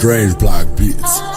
Strange Block Beats.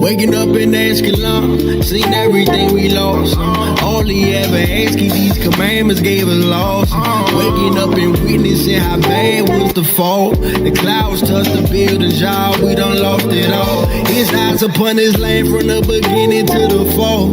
Waking up in Ashkelon, seen everything we lost. All he ever asked, keep these commandments, gave us laws. Waking up and witnessing how bad was the fall. The clouds touched the buildings, y'all, we done lost it all. His eyes upon his land from the beginning to the fall.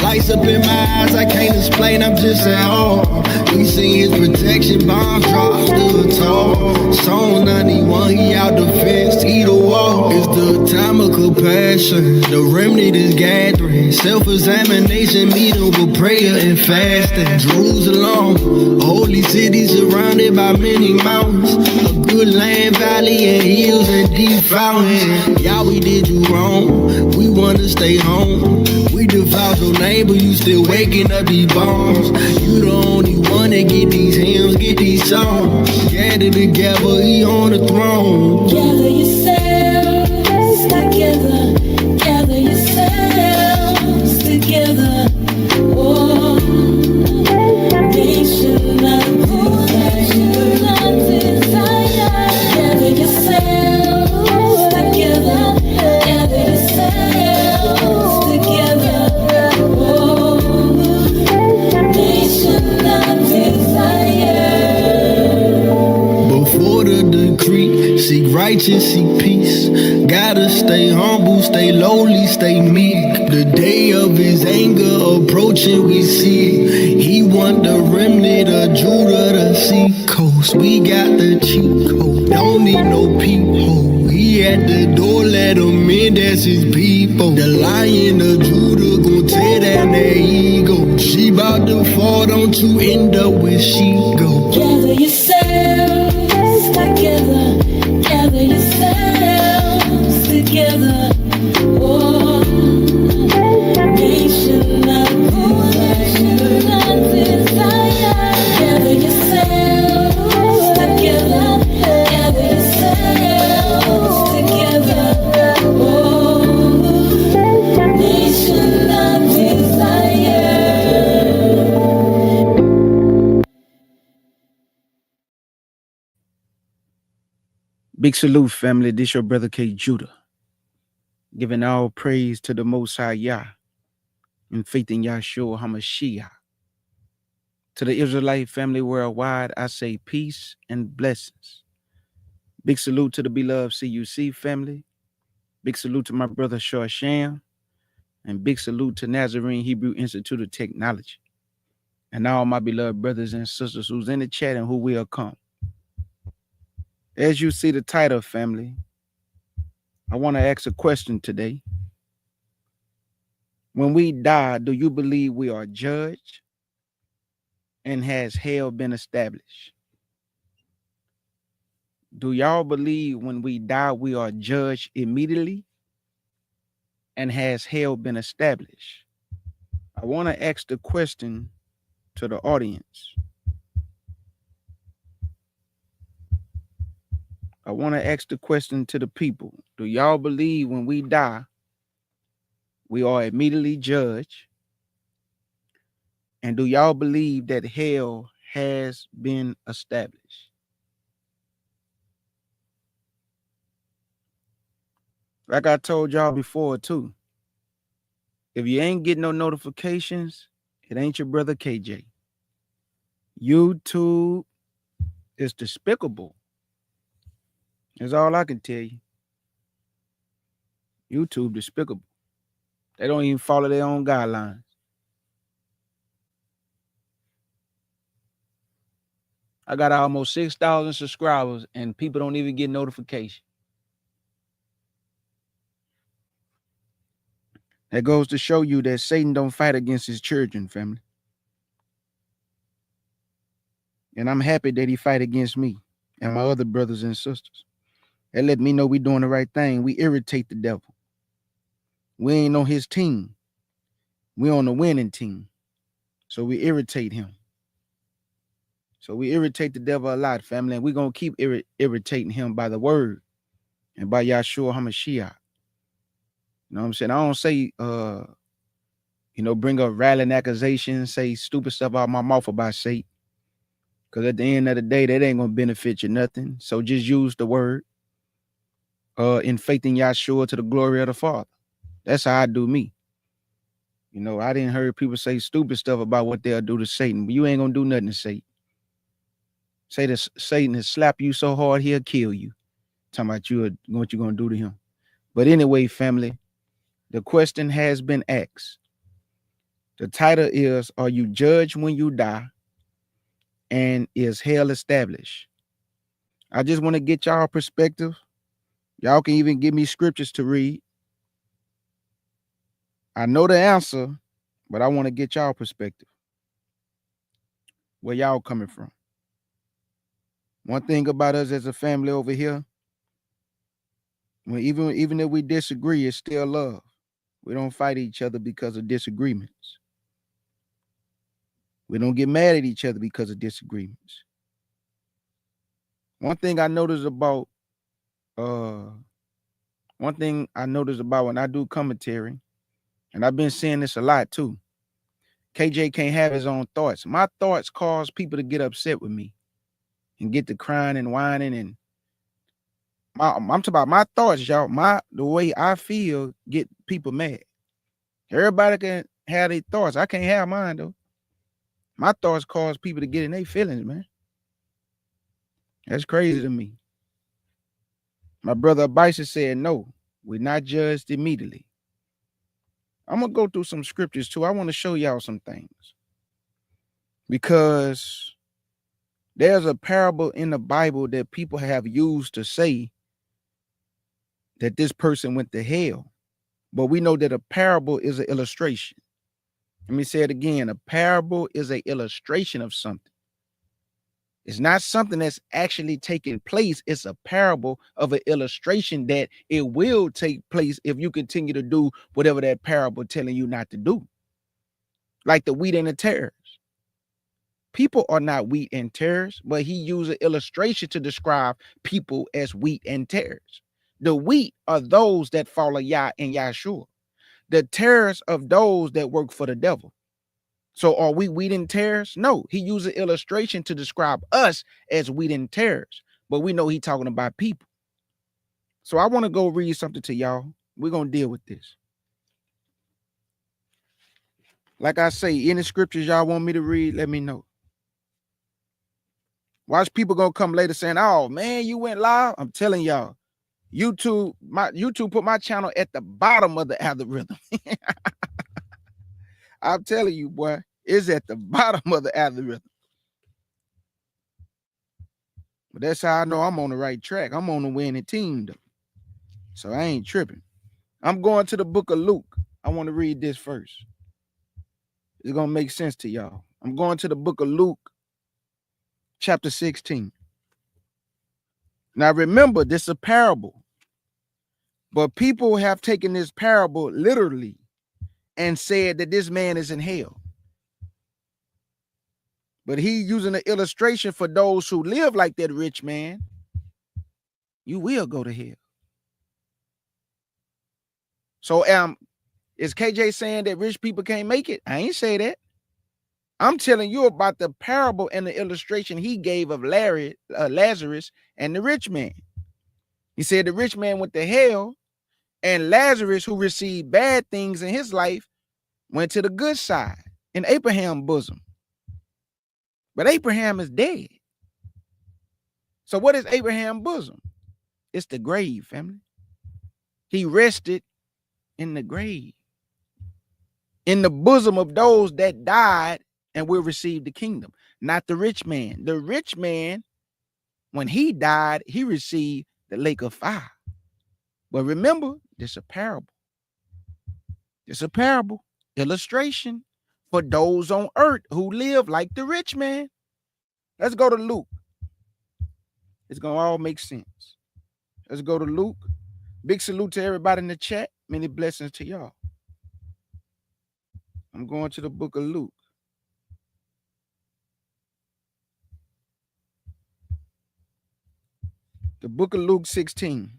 Lights up in my eyes, I can't explain, I'm just at all. We seen his protection, bombs dropped, stood tall. Psalm 91, he out the fence, he the wall. It's the time of compassion, the remnant is gathering. Self-examination, meeting with prayer and fasting. Jerusalem, a holy city surrounded by many mountains. A good land, valley, and hills and deep fountains. Y'all, we did you wrong, we wanna stay home. We devout your name, but you still waking up these bombs. You the only one that get these hymns, get these songs. Gather together, he on the throne. Gather yourselves together. Gather yourselves together. Oh, nation of desire. Gather yourselves together. Gather yourselves together. Oh, nation of desire. Before the decree, seek righteous, seek peace. Gotta stay humble, stay lowly, stay meek. The day of his anger approaching, we see. He want the remnant of Judah, the seacoast. We got the cheat code, don't need no peephole. He at the door, let him in, that's his people. The Lion of Judah gon' tear down their ego. She bout to fall, don't you end up where she go. Gather yourselves together. Gather yourselves together. Oh, nation of desire. Gather yourselves together. Gather yourselves together. Oh, nation of desire. Big salute, family. This your brother K. Judah. Giving all praise to the Most High Yah and faith in Yahshua HaMashiach. To the Israelite family worldwide, I say peace and blessings. Big salute to the beloved CUC family. Big salute to my brother Shor Sham. And big salute to Nazarene Hebrew Institute of Technology. And all my beloved brothers and sisters who's in the chat and who will come. As you see the title, family, I want to ask a question today. When we die, do you believe we are judged? And has hell been established? Do y'all believe when we die, we are judged immediately? And has hell been established? I want to ask the question to the audience. I want to ask the question to the people. Do y'all believe when we die, we are immediately judged? And do y'all believe that hell has been established? Like I told y'all before too, if you ain't getting no notifications, it ain't your brother KJ. YouTube is despicable. That's all I can tell you. YouTube despicable. They don't even follow their own guidelines. I got almost 6,000 subscribers and people don't even get notification. That goes to show you that Satan don't fight against his children, family. And I'm happy that he fight against me and my other brothers and sisters. That let me know we doing the right thing. We irritate the devil. We ain't on his team. We on the winning team. So we irritate him. So we irritate the devil a lot, family. And we're going to keep irritating him by the word and by Yahshua HaMashiach. You know what I'm saying? I don't say, bring up rallying accusations, say stupid stuff out my mouth about Satan. Because at the end of the day, that ain't going to benefit you nothing. So just use the word in faith in Yahshua to the glory of the Father. That's how I do me. You know, I didn't hear people say stupid stuff about what they'll do to Satan, but you ain't gonna do nothing to Satan. Say this Satan has slap you so hard he'll kill you. Talking about what you gonna do to him. But anyway, family, the question has been asked. The title is, are you judged when you die? And is hell established? I just want to get y'all perspective. Y'all can even give me scriptures to read. I know the answer, but I want to get y'all perspective. Where y'all coming from? One thing about us as a family over here, when even if we disagree, it's still love. We don't fight each other because of disagreements. We don't get mad at each other because of disagreements. One thing I noticed about uh when I do commentary, and I've been seeing this a lot too. KJ can't have his own thoughts. My thoughts cause people to get upset with me and get to crying and whining, and I'm talking about my thoughts, y'all. The way I feel get people mad. Everybody can have their thoughts. I can't have mine though. My thoughts cause people to get in their feelings, man. That's crazy to me. My brother Abisa said, no, we're not judged immediately. I'm going to go through some scriptures too. I want to show y'all some things. Because there's a parable in the Bible that people have used to say that this person went to hell. But we know that a parable is an illustration. Let me say it again. A parable is an illustration of something. It's not something that's actually taking place. It's a parable of an illustration that it will take place if you continue to do whatever that parable telling you not to do. Like the wheat and the tares. People are not wheat and tares, but he used an illustration to describe people as wheat and tares. The wheat are those that follow Yah and Yahshua. The tares of those that work for the devil. So are we wheat and tares? No, he used an illustration to describe us as wheat and tares, but we know he's talking about people. So I want to go read something to y'all. We're going to deal with this. Like I say, any scriptures y'all want me to read, let me know. Watch people gonna come later saying, oh man, you went live. I'm telling y'all, YouTube put my channel at the bottom of the algorithm. I'm telling you, boy, it's at the bottom of the algorithm. But that's how I know I'm on the right track. I'm on the winning team, though. So I ain't tripping. I'm going to the book of Luke. I want to read this first. It's going to make sense to y'all. I'm going to the book of Luke, chapter 16. Now remember, this is a parable. But people have taken this parable literally and said that this man is in hell. But he using an illustration for those who live like that rich man. You will go to hell. So is KJ saying that rich people can't make it? I ain't say that. I'm telling you about the parable and the illustration he gave of Lazarus and the rich man. He said the rich man went to hell, and Lazarus, who received bad things in his life, went to the good side in Abraham's bosom. But Abraham is dead. So what is Abraham's bosom? It's the grave, family. He rested in the grave, in the bosom of those that died and will receive the kingdom, not the rich man. The rich man, when he died, he received the lake of fire. But remember, this is a parable. It's a parable, illustration for those on earth who live like the rich man. Let's go to Luke. It's going to all make sense. Let's go to Luke. Big salute to everybody in the chat. Many blessings to y'all. I'm going to the book of Luke. The book of Luke 16.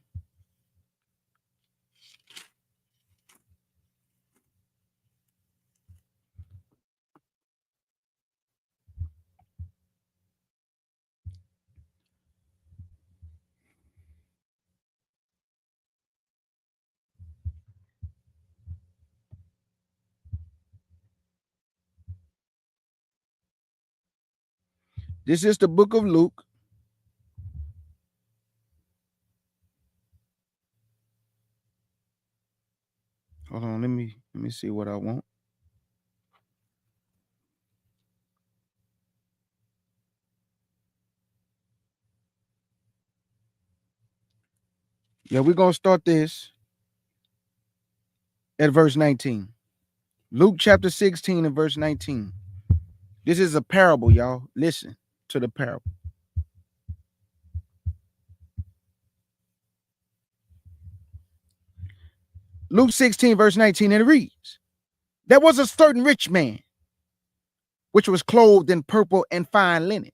This is the book of Luke. Hold on, let me see what I want. Yeah, we're gonna start this at verse 19. Luke chapter 16 and verse 19. This is a parable, y'all. Listen to the parable. Luke 16, verse 19, and it reads, there was a certain rich man, which was clothed in purple and fine linen,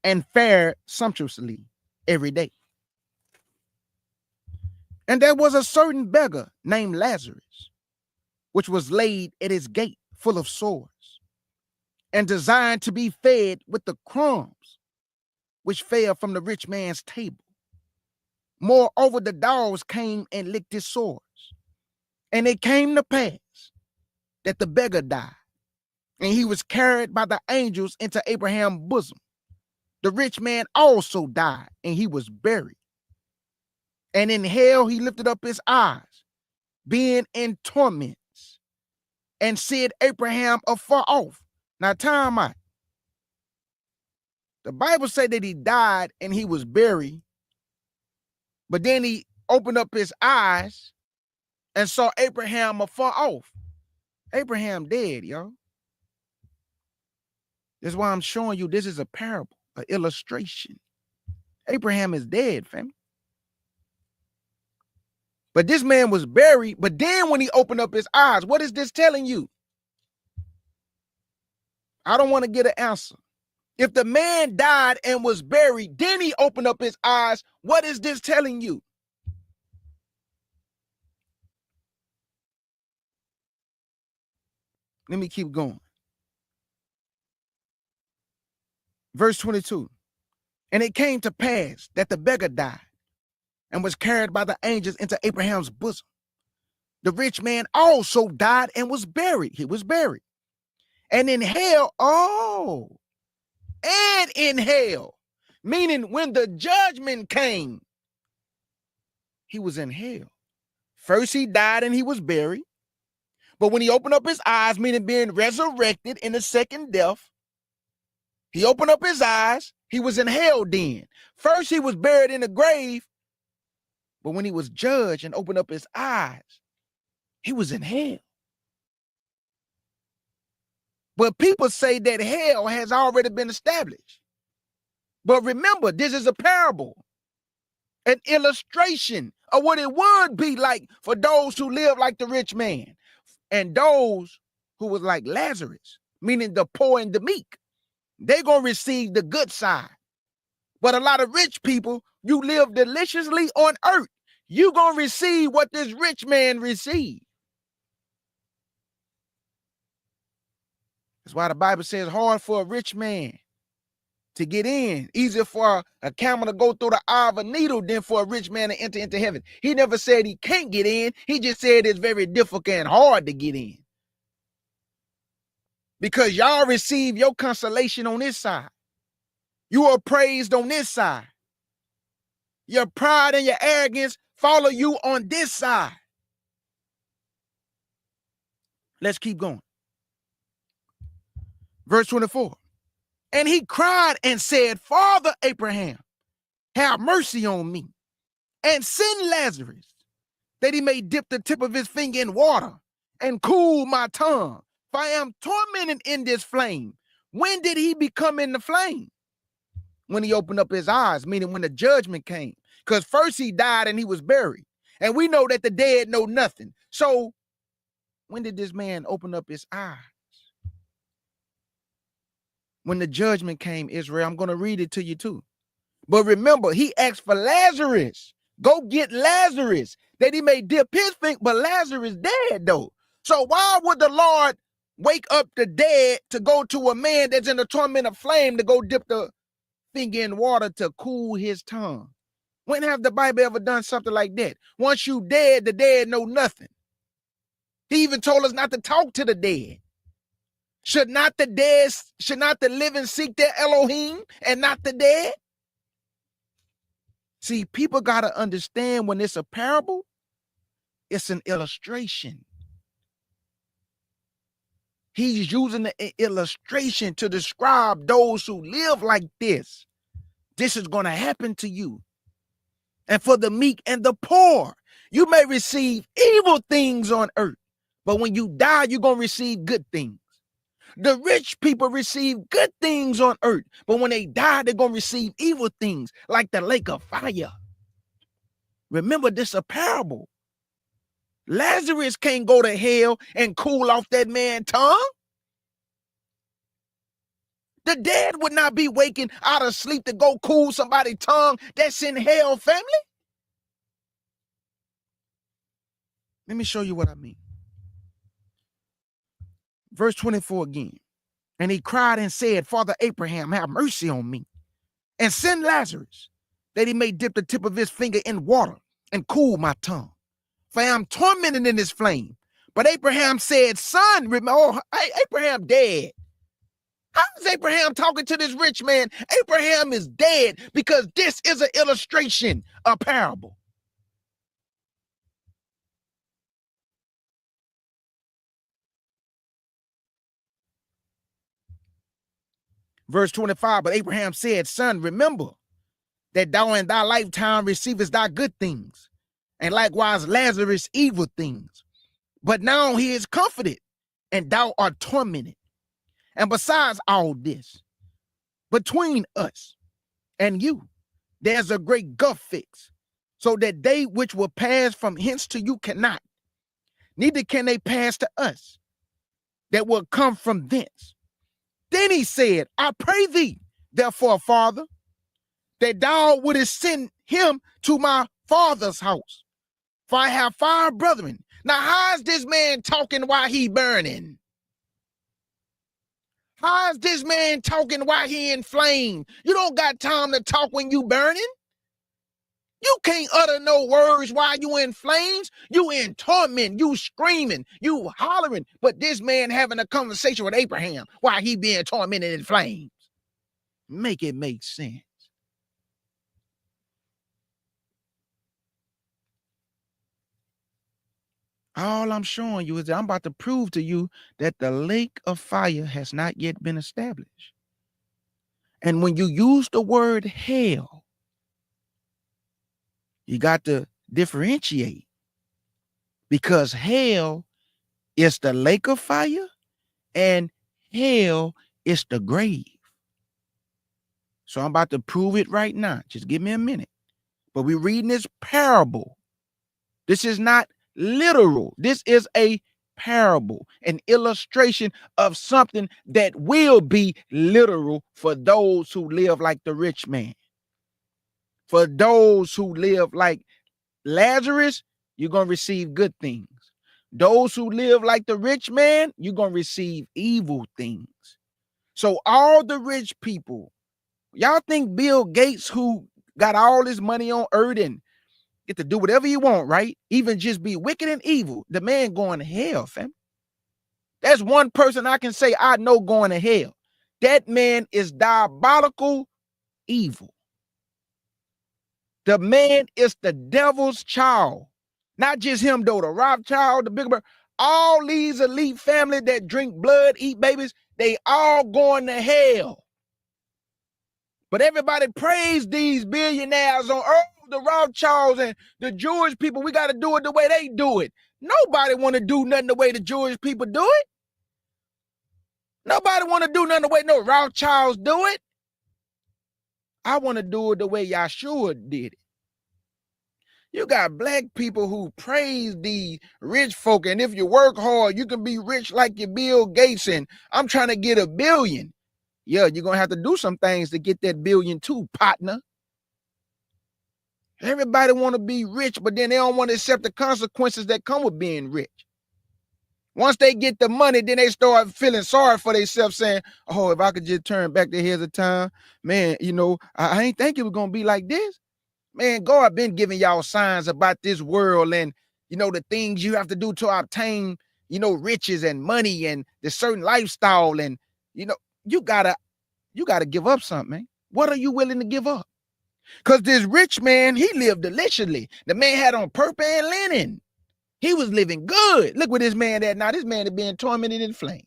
and fared sumptuously every day. And there was a certain beggar named Lazarus, which was laid at his gate full of sores, and designed to be fed with the crumbs which fell from the rich man's table. Moreover, the dogs came and licked his sores. And it came to pass that the beggar died, and he was carried by the angels into Abraham's bosom. The rich man also died, and he was buried. And in hell he lifted up his eyes, being in torments, and said, Abraham afar off. Now, time out. The Bible said that he died and he was buried, but then he opened up his eyes and saw Abraham afar off. Abraham dead, y'all. That's why I'm showing you this is a parable, an illustration. Abraham is dead, fam. But this man was buried, but then when he opened up his eyes, what is this telling you? I don't want to get an answer. If the man died and was buried, then he opened up his eyes, what is this telling you? Let me keep going. Verse 22. And it came to pass that the beggar died and was carried by the angels into Abraham's bosom. The rich man also died and was buried. He was buried. And in hell, and in hell, meaning when the judgment came, he was in hell. First he died and he was buried. But when he opened up his eyes, meaning being resurrected in the second death, he opened up his eyes, he was in hell then. First he was buried in the grave, but when he was judged and opened up his eyes, he was in hell. But people say that hell has already been established. But remember, this is a parable, an illustration of what it would be like for those who live like the rich man and those who was like Lazarus, meaning the poor and the meek. They're going to receive the good side. But a lot of rich people, you live deliciously on earth. You're going to receive what this rich man received. That's why the Bible says hard for a rich man to get in. Easier for a camel to go through the eye of a needle than for a rich man to enter into heaven. He never said he can't get in. He just said it's very difficult and hard to get in. Because y'all receive your consolation on this side. You are praised on this side. Your pride and your arrogance follow you on this side. Let's keep going. Verse 24. And he cried and said, Father Abraham, have mercy on me, and send Lazarus, that he may dip the tip of his finger in water and cool my tongue, for I am tormented in this flame. When did he become in the flame? When he opened up his eyes, meaning when the judgment came. Because first he died and he was buried. And we know that the dead know nothing. So when did this man open up his eyes? When the judgment came, Israel. I'm going to read it to you too. But remember, he asked for Lazarus. Go get Lazarus, that he may dip his finger. But Lazarus dead though. So why would the Lord wake up the dead to go to a man that's in the torment of flame to go dip the finger in water to cool his tongue? When have the Bible ever done something like that? Once you dead, the dead know nothing. He even told us not to talk to the dead. Should not the living seek their Elohim and not the dead? See, people got to understand when it's a parable, it's an illustration. He's using the illustration to describe those who live like this. This is going to happen to you. And for the meek and the poor, you may receive evil things on earth, but when you die, you're going to receive good things. The rich people receive good things on earth, but when they die, they're going to receive evil things like the lake of fire. Remember, this is a parable. Lazarus can't go to hell and cool off that man's tongue. The dead would not be waking out of sleep to go cool somebody's tongue that's in hell, family. Let me show you what I mean. Verse 24 again. And he cried and said, Father Abraham, have mercy on me, and send Lazarus, that he may dip the tip of his finger in water and cool my tongue, for I am tormented in this flame. But Abraham said, son, Abraham dead. How is Abraham talking to this rich man? Abraham is dead because this is an illustration, a parable. Verse 25, but Abraham said, son, remember that thou in thy lifetime receivest thy good things, and likewise Lazarus evil things. But now he is comforted, and thou art tormented. And besides all this, between us and you, there's a great gulf fixed, so that they which will pass from hence to you cannot, neither can they pass to us that will come from thence. Then he said, I pray thee, therefore, Father, that thou wouldest send him to my father's house, for I have 5 brethren. Now, how is this man talking while he burning? How is this man talking while he in flame? You don't got time to talk when you burning. You can't utter no words while you in flames. You in torment, you screaming, you hollering. But this man having a conversation with Abraham while he being tormented in flames. Make it make sense. All I'm showing you is that I'm about to prove to you that the lake of fire has not yet been established. And when you use the word hell, you got to differentiate, because hell is the lake of fire and hell is the grave. So I'm about to prove it right now. Just give me a minute. But we're reading this parable. This is not literal. This is a parable, an illustration of something that will be literal for those who live like the rich man. For those who live like Lazarus, you're going to receive good things. Those who live like the rich man, you're going to receive evil things. So all the rich people, y'all think Bill Gates, who got all this money on earth and get to do whatever you want, right? Even just be wicked and evil, the man going to hell, fam. That's one person I can say I know going to hell. That man is diabolical evil. The man is the devil's child. Not just him, though. The Rothschild, the Big Bird, all these elite family that drink blood, eat babies, they all going to hell. But everybody praise these billionaires on earth, the Rothschilds and the Jewish people. We got to do it the way they do it. Nobody want to do nothing the way the Jewish people do it. Nobody want to do nothing the way no Rothschilds do it. I want to do it the way Yahshua did it. You got black people who praise these rich folk, and if you work hard, you can be rich like your Bill Gates, and I'm trying to get $1 billion. Yeah, you're going to have to do some things to get that $1 billion too, partner. Everybody want to be rich, but then they don't want to accept the consequences that come with being rich. Once they get the money, then they start feeling sorry for themselves, saying, oh, if I could just turn back the heads of time, man, you know, I ain't think it was going to be like this. Man, God been giving y'all signs about this world and, you know, the things you have to do to obtain riches and money and the certain lifestyle, and you gotta give up something, man. What are you willing to give up? Because this rich man, he lived deliciously. The man had on purple and linen. He was living good. Look what this man at now. This man is being tormented in flame.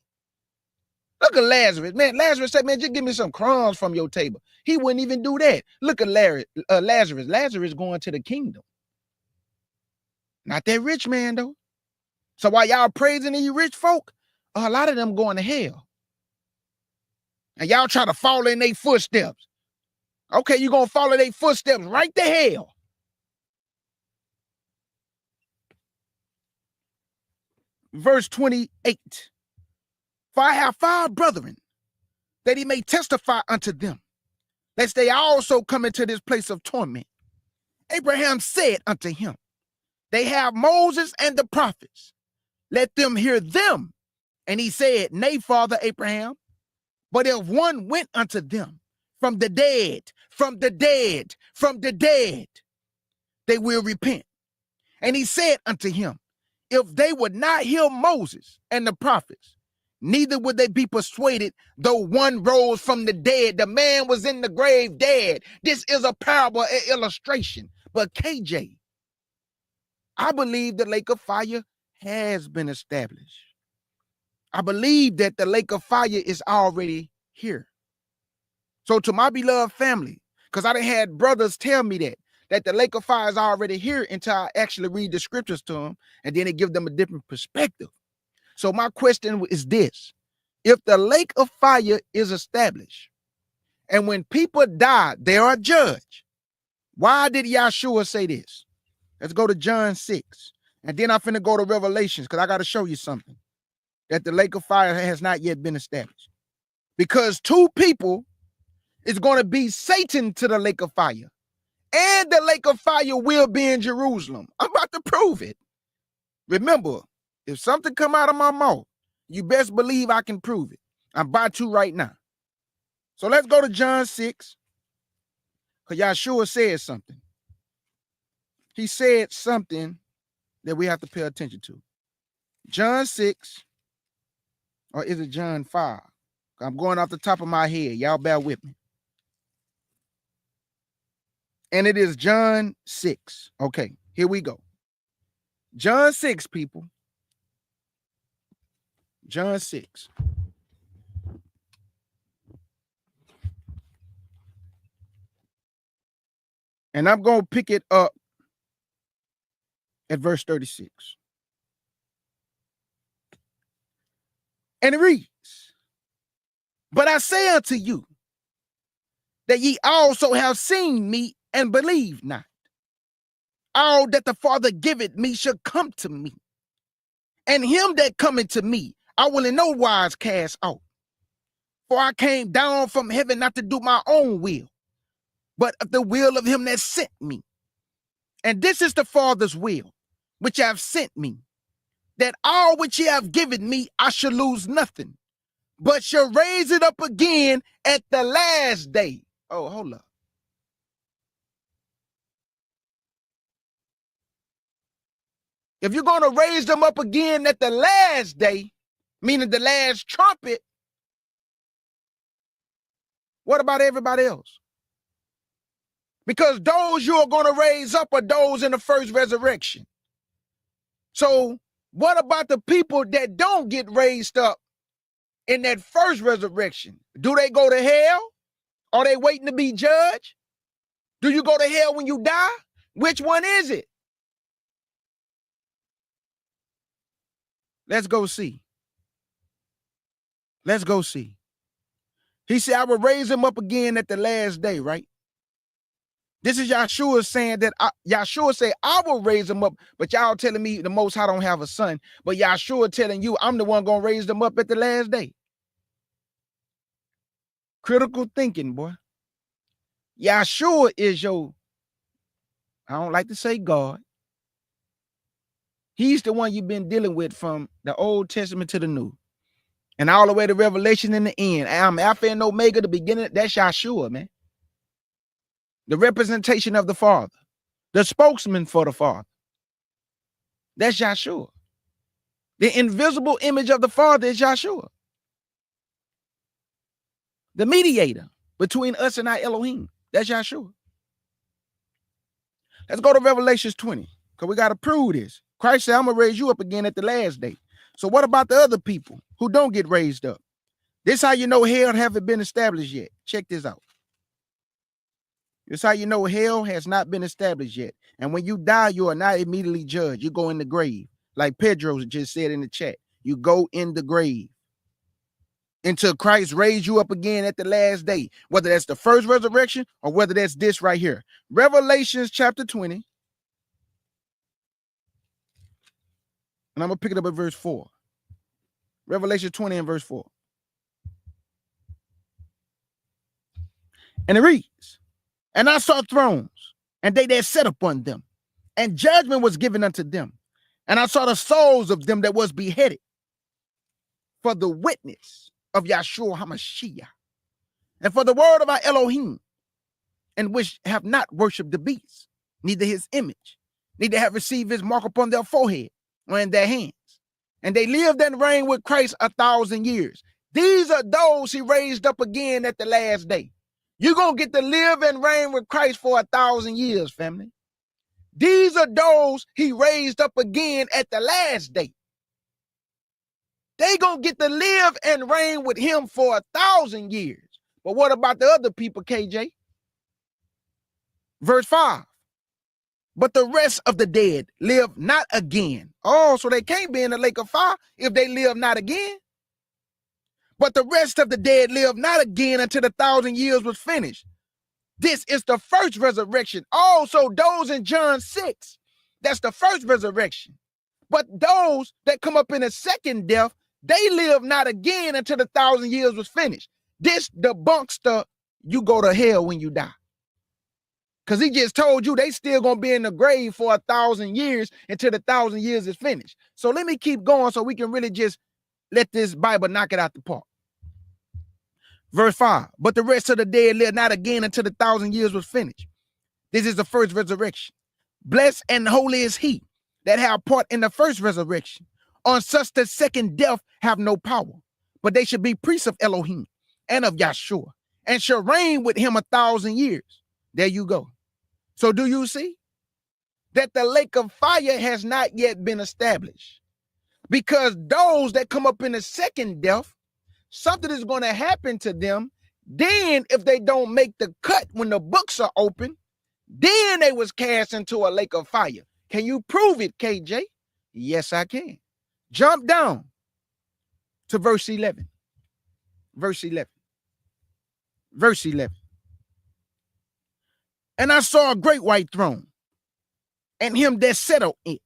Look at Lazarus. Man, Lazarus said, man, just give me some crumbs from your table. He wouldn't even do that. Look at Lazarus. Lazarus going to the kingdom. Not that rich man, though. So while y'all praising these rich folk, a lot of them going to hell. And y'all try to follow in their footsteps. Okay, you're going to follow their footsteps right to hell. Verse 28. For I have 5 brethren, that he may testify unto them, lest they also come into this place of torment. Abraham said unto him, they have Moses and the prophets. Let them hear them. And he said, nay, Father Abraham, but if one went unto them from the dead, they will repent. And he said unto him, if they would not hear Moses and the prophets, neither would they be persuaded, though one rose from the dead. The man was in the grave dead. This is a parable, an illustration. But KJ, I believe the lake of fire has been established. I believe that the lake of fire is already here. So to my beloved family, because I done had brothers tell me that the lake of fire is already here until I actually read the scriptures to them, and then it gives them a different perspective. So my question is this: if the lake of fire is established, and when people die, they are judged, why did Yahshua say this? Let's go to John 6. And then I'm finna go to Revelations, because I got to show you something, that the lake of fire has not yet been established. Because 2 people is going to be Satan to the lake of fire. And the lake of fire will be in Jerusalem. I'm about to prove it. Remember, if something come out of my mouth, you best believe I can prove it. I'm about to right now. So let's go to John 6. Because Yahshua said something. He said something that we have to pay attention to. John 6, or is it John 5? I'm going off the top of my head. Y'all bear with me. And it is John 6. Okay, here we go. John 6, people. John 6. And I'm going to pick it up at verse 36. And it reads, but I say unto you, that ye also have seen me and believe not. All that the Father giveth me shall come to me. And him that cometh to me, I will in no wise cast out. For I came down from heaven not to do my own will, but of the will of him that sent me. And this is the Father's will, which have sent me, that all which ye have given me, I shall lose nothing, but shall raise it up again at the last day. Oh, hold up. If you're going to raise them up again at the last day, meaning the last trumpet, what about everybody else? Because those you are going to raise up are those in the first resurrection. So what about the people that don't get raised up in that first resurrection? Do they go to hell? Are they waiting to be judged? Do you go to hell when you die? Which one is it? Let's go see. Let's go see. He said, I will raise him up again at the last day, right? This is Yahshua saying that Yahshua say, I will raise him up, but y'all telling me the Most High don't have a son. But Yahshua telling you, I'm the one going to raise them up at the last day. Critical thinking, boy. Yahshua is your, I don't like to say God. He's the one you've been dealing with from the Old Testament to the New. And all the way to Revelation in the end. I'm Alpha and Omega, the beginning. That's Yahshua, man. The representation of the Father. The spokesman for the Father. That's Yahshua. The invisible image of the Father is Yahshua, the mediator between us and our Elohim. That's Yahshua. Let's go to Revelations 20, because we got to prove this. Christ said, I'm going to raise you up again at the last day. So what about the other people who don't get raised up? This how you know hell haven't been established yet. Check this out. This how you know hell has not been established yet. And when you die, you are not immediately judged. You go in the grave. Like Pedro just said in the chat. You go in the grave until Christ raised you up again at the last day. Whether that's the first resurrection or whether that's this right here. Revelations chapter 20. And I'm going to pick it up at verse 4. Revelation 20 and verse 4. And it reads, and I saw thrones, and they that sat upon them, and judgment was given unto them. And I saw the souls of them that was beheaded for the witness of Yahshua HaMashiach, and for the word of our Elohim, and which have not worshipped the beast, neither his image, neither have received his mark upon their forehead or in their hands. And they lived and reigned with Christ 1,000 years. These are those he raised up again at the last day. You're going to get to live and reign with Christ for 1,000 years, family. These are those he raised up again at the last day. They going to get to live and reign with him for 1,000 years. But what about the other people, KJ? Verse 5. But the rest of the dead live not again. Oh, so they can't be in the lake of fire if they live not again. But the rest of the dead live not again until the 1,000 years was finished. This is the first resurrection. Oh, so those in John 6, that's the first resurrection. But those that come up in the second death, they live not again until the 1,000 years was finished. This debunks the you go to hell when you die. Because he just told you they still going to be in the grave for 1,000 years until the 1,000 years is finished. So let me keep going so we can really just let this Bible knock it out the park. Verse 5, but the rest of the dead live not again until the 1,000 years was finished. This is the first resurrection. Blessed and holy is he that have part in the first resurrection. On such the second death have no power, but they should be priests of Elohim and of Yahshua, and shall reign with him 1,000 years. There you go. So do you see that the lake of fire has not yet been established? Because those that come up in the second death, something is going to happen to them. Then if they don't make the cut when the books are open, then they was cast into a lake of fire. Can you prove it, KJ? Yes, I can. Jump down to verse 11. Verse 11. Verse 11. And I saw a great white throne, and him that sat on it,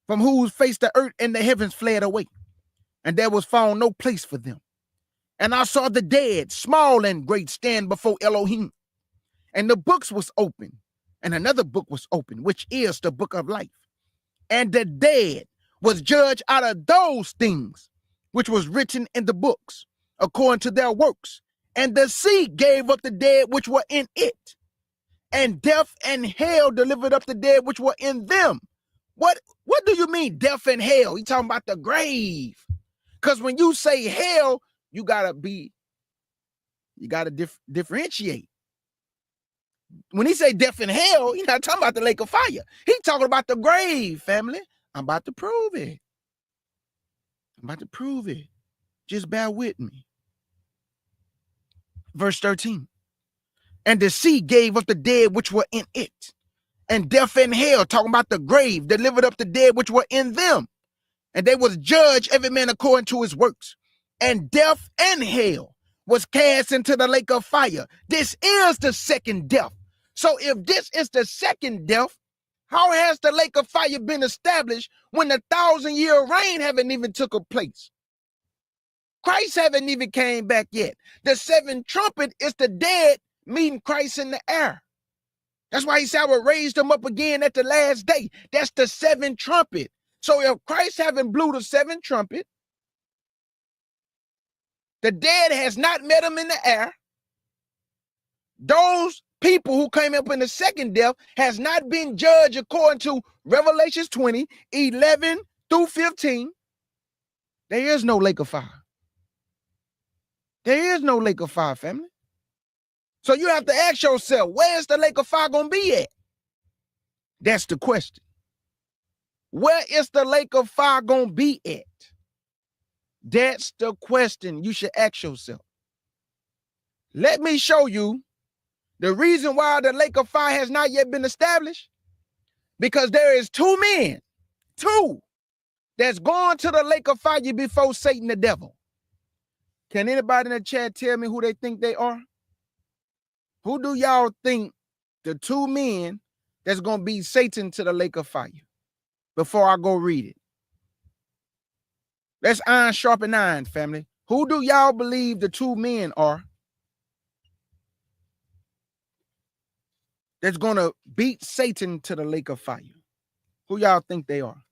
from whose face the earth and the heavens fled away, and there was found no place for them. And I saw the dead, small and great, stand before Elohim. And the books was open, and another book was open, which is the book of life. And the dead was judged out of those things which was written in the books, according to their works. And the sea gave up the dead which were in it. And death and hell delivered up the dead which were in them. What do you mean death and hell? You talking about the grave. Because when you say hell, you gotta differentiate. When he say death and hell, he's not talking about the lake of fire. He's talking about the grave, family. I'm about to prove it. Just bear with me. Verse 13. And the sea gave up the dead which were in it. And death and hell, talking about the grave, delivered up the dead which were in them. And they was judged every man according to his works. And death and hell was cast into the lake of fire. This is the second death. So if this is the second death, how has the lake of fire been established when the 1,000-year reign haven't even took place? Christ haven't even came back yet. The seventh trumpet is the dead meeting Christ in the air. That's why he said, I will raise them up again at the last day. That's the seventh trumpet. So if Christ haven't blew the seventh trumpet, the dead has not met him in the air. Those people who came up in the second death has not been judged according to Revelations 20, 11 through 15. There is no lake of fire. There is no lake of fire, family. So you have to ask yourself, where's the lake of fire going to be at? That's the question. Where is the lake of fire going to be at? That's the question you should ask yourself. Let me show you the reason why the lake of fire has not yet been established. Because there is two men, that's going to the lake of fire before Satan the devil. Can anybody in the chat tell me who they think they are? Who do y'all think the two men that's going to be Satan to the lake of fire? Before I go read it. Let's iron sharpen iron, family. Who do y'all believe the two men are that's going to beat Satan to the lake of fire? Who y'all think they are?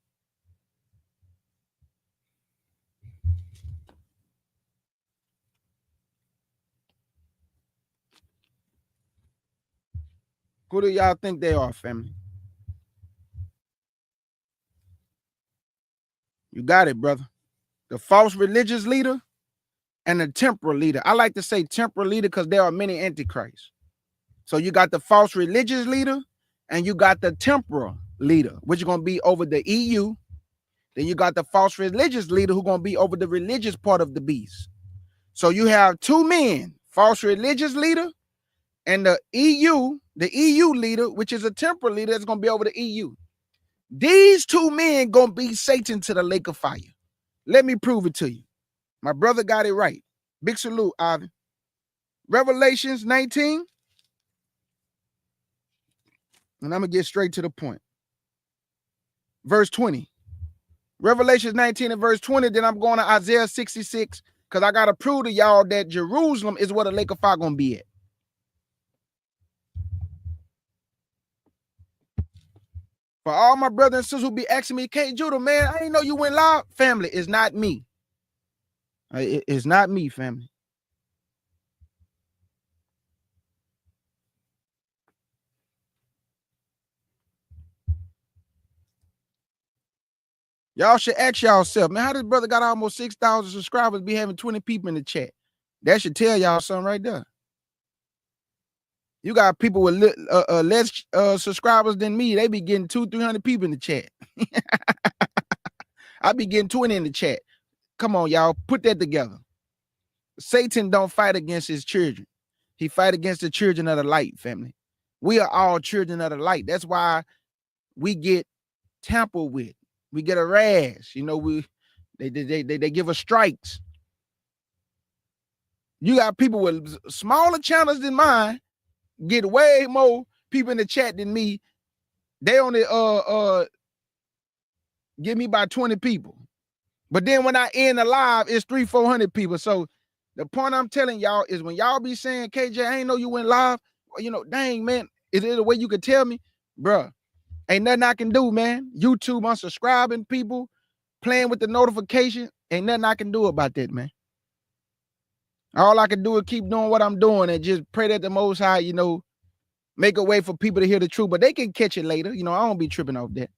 Who do y'all think they are, family? You got it, brother. The false religious leader and the temporal leader. I like to say temporal leader because there are many antichrists. So you got the false religious leader and you got the temporal leader, which is going to be over the EU. Then you got the false religious leader who's going to be over the religious part of the beast. So you have two men, false religious leader and the EU leader, which is a temporal leader that's going to be over the EU. These two men going to be Satan to the lake of fire. Let me prove it to you. My brother got it right. Big salute, Ivan. Revelations 19. And I'm going to get straight to the point. Verse 20. Revelations 19 and verse 20. Then I'm going to Isaiah 66 because I got to prove to y'all that Jerusalem is where the lake of fire going to be at. For all my brothers and sisters who be asking me, K. Judah, man, I didn't know you went live. Family, it's not me. It's not me, family. Y'all should ask y'allself, man, how this brother got almost 6,000 subscribers be having 20 people in the chat? That should tell y'all something right there. You got people with less subscribers than me. They be getting 200-300 people in the chat. I be getting 20 in the chat. Come on, y'all, put that together. Satan don't fight against his children. He fight against the children of the light, family. We are all children of the light. That's why we get tampered with. We get a rash. You know, they give us strikes. You got people with smaller channels than mine get way more people in the chat than me. They only give me about 20 people. But then when I end the live, it's 300-400 people. So the point I'm telling y'all is when y'all be saying, KJ, I ain't know you went live. Well, you know, dang, man, is there a way you could tell me? Bruh, ain't nothing I can do, man. YouTube unsubscribing people, playing with the notification. Ain't nothing I can do about that, man. All I can do is keep doing what I'm doing and just pray that the Most High, you know, make a way for people to hear the truth. But they can catch it later. You know, I don't be tripping off that.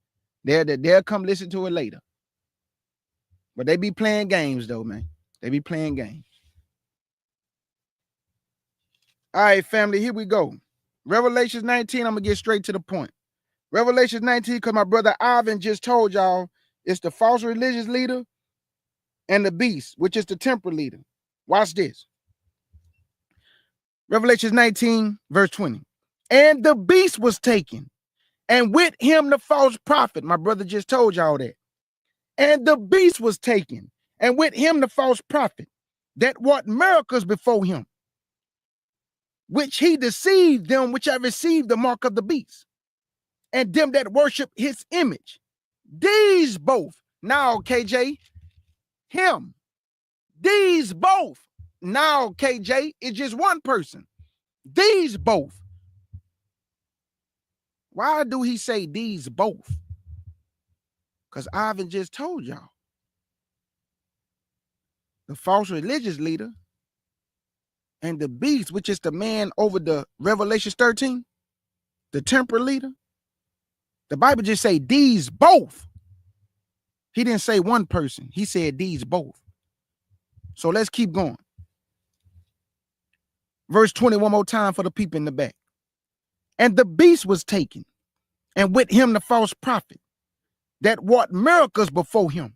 They'll come listen to it later. But they be playing games, though, man. They be playing games. All right, family, here we go. Revelations 19, I'm going to get straight to the point. Revelations 19, because my brother Ivan just told y'all it's the false religious leader and the beast, which is the temporal leader. Watch this. Revelations 19, verse 20. And the beast was taken, and with him the false prophet. My brother just told y'all that. And the beast was taken, and with him the false prophet that wrought miracles before him, which he deceived them which have received the mark of the beast, and them that worship his image. These both, now KJ, him, these both, now KJ, it's just one person. These both. Why do he say these both? Because Ivan just told y'all. The false religious leader and the beast, which is the man over the Revelation 13, the temporal leader. The Bible just say these both. He didn't say one person. He said these both. So let's keep going. Verse 20 one more time for the people in the back. And the beast was taken, and with him the false prophet, that wrought miracles before him,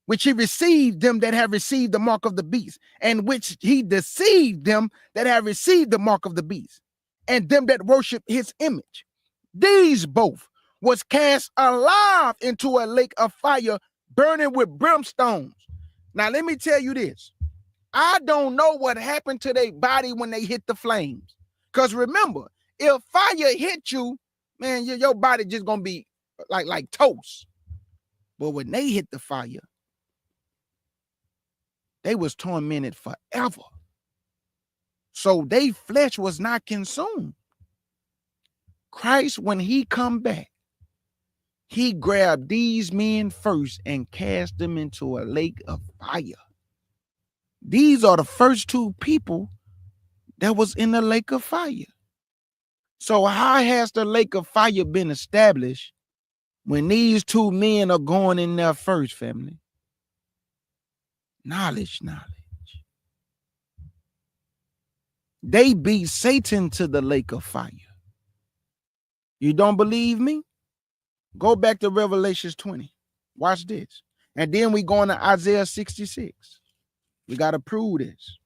which he received them that have received the mark of the beast, and which he deceived them that have received the mark of the beast, and them that worship his image. These both was cast alive into a lake of fire, burning with brimstones. Now let me tell you this. I don't know what happened to their body when they hit the flames. Because remember, if fire hit you, man, your body just gonna be like toast. But when they hit the fire, they was tormented forever. So their flesh was not consumed. Christ, when he come back, he grabbed these men first and cast them into a lake of fire. These are the first two people that was in the lake of fire. So how has the lake of fire been established when these two men are going in there first, family? Knowledge. They beat Satan to the lake of fire. You don't believe me? Go back to Revelation 20. Watch this. And then we go into Isaiah 66. We got to prove this.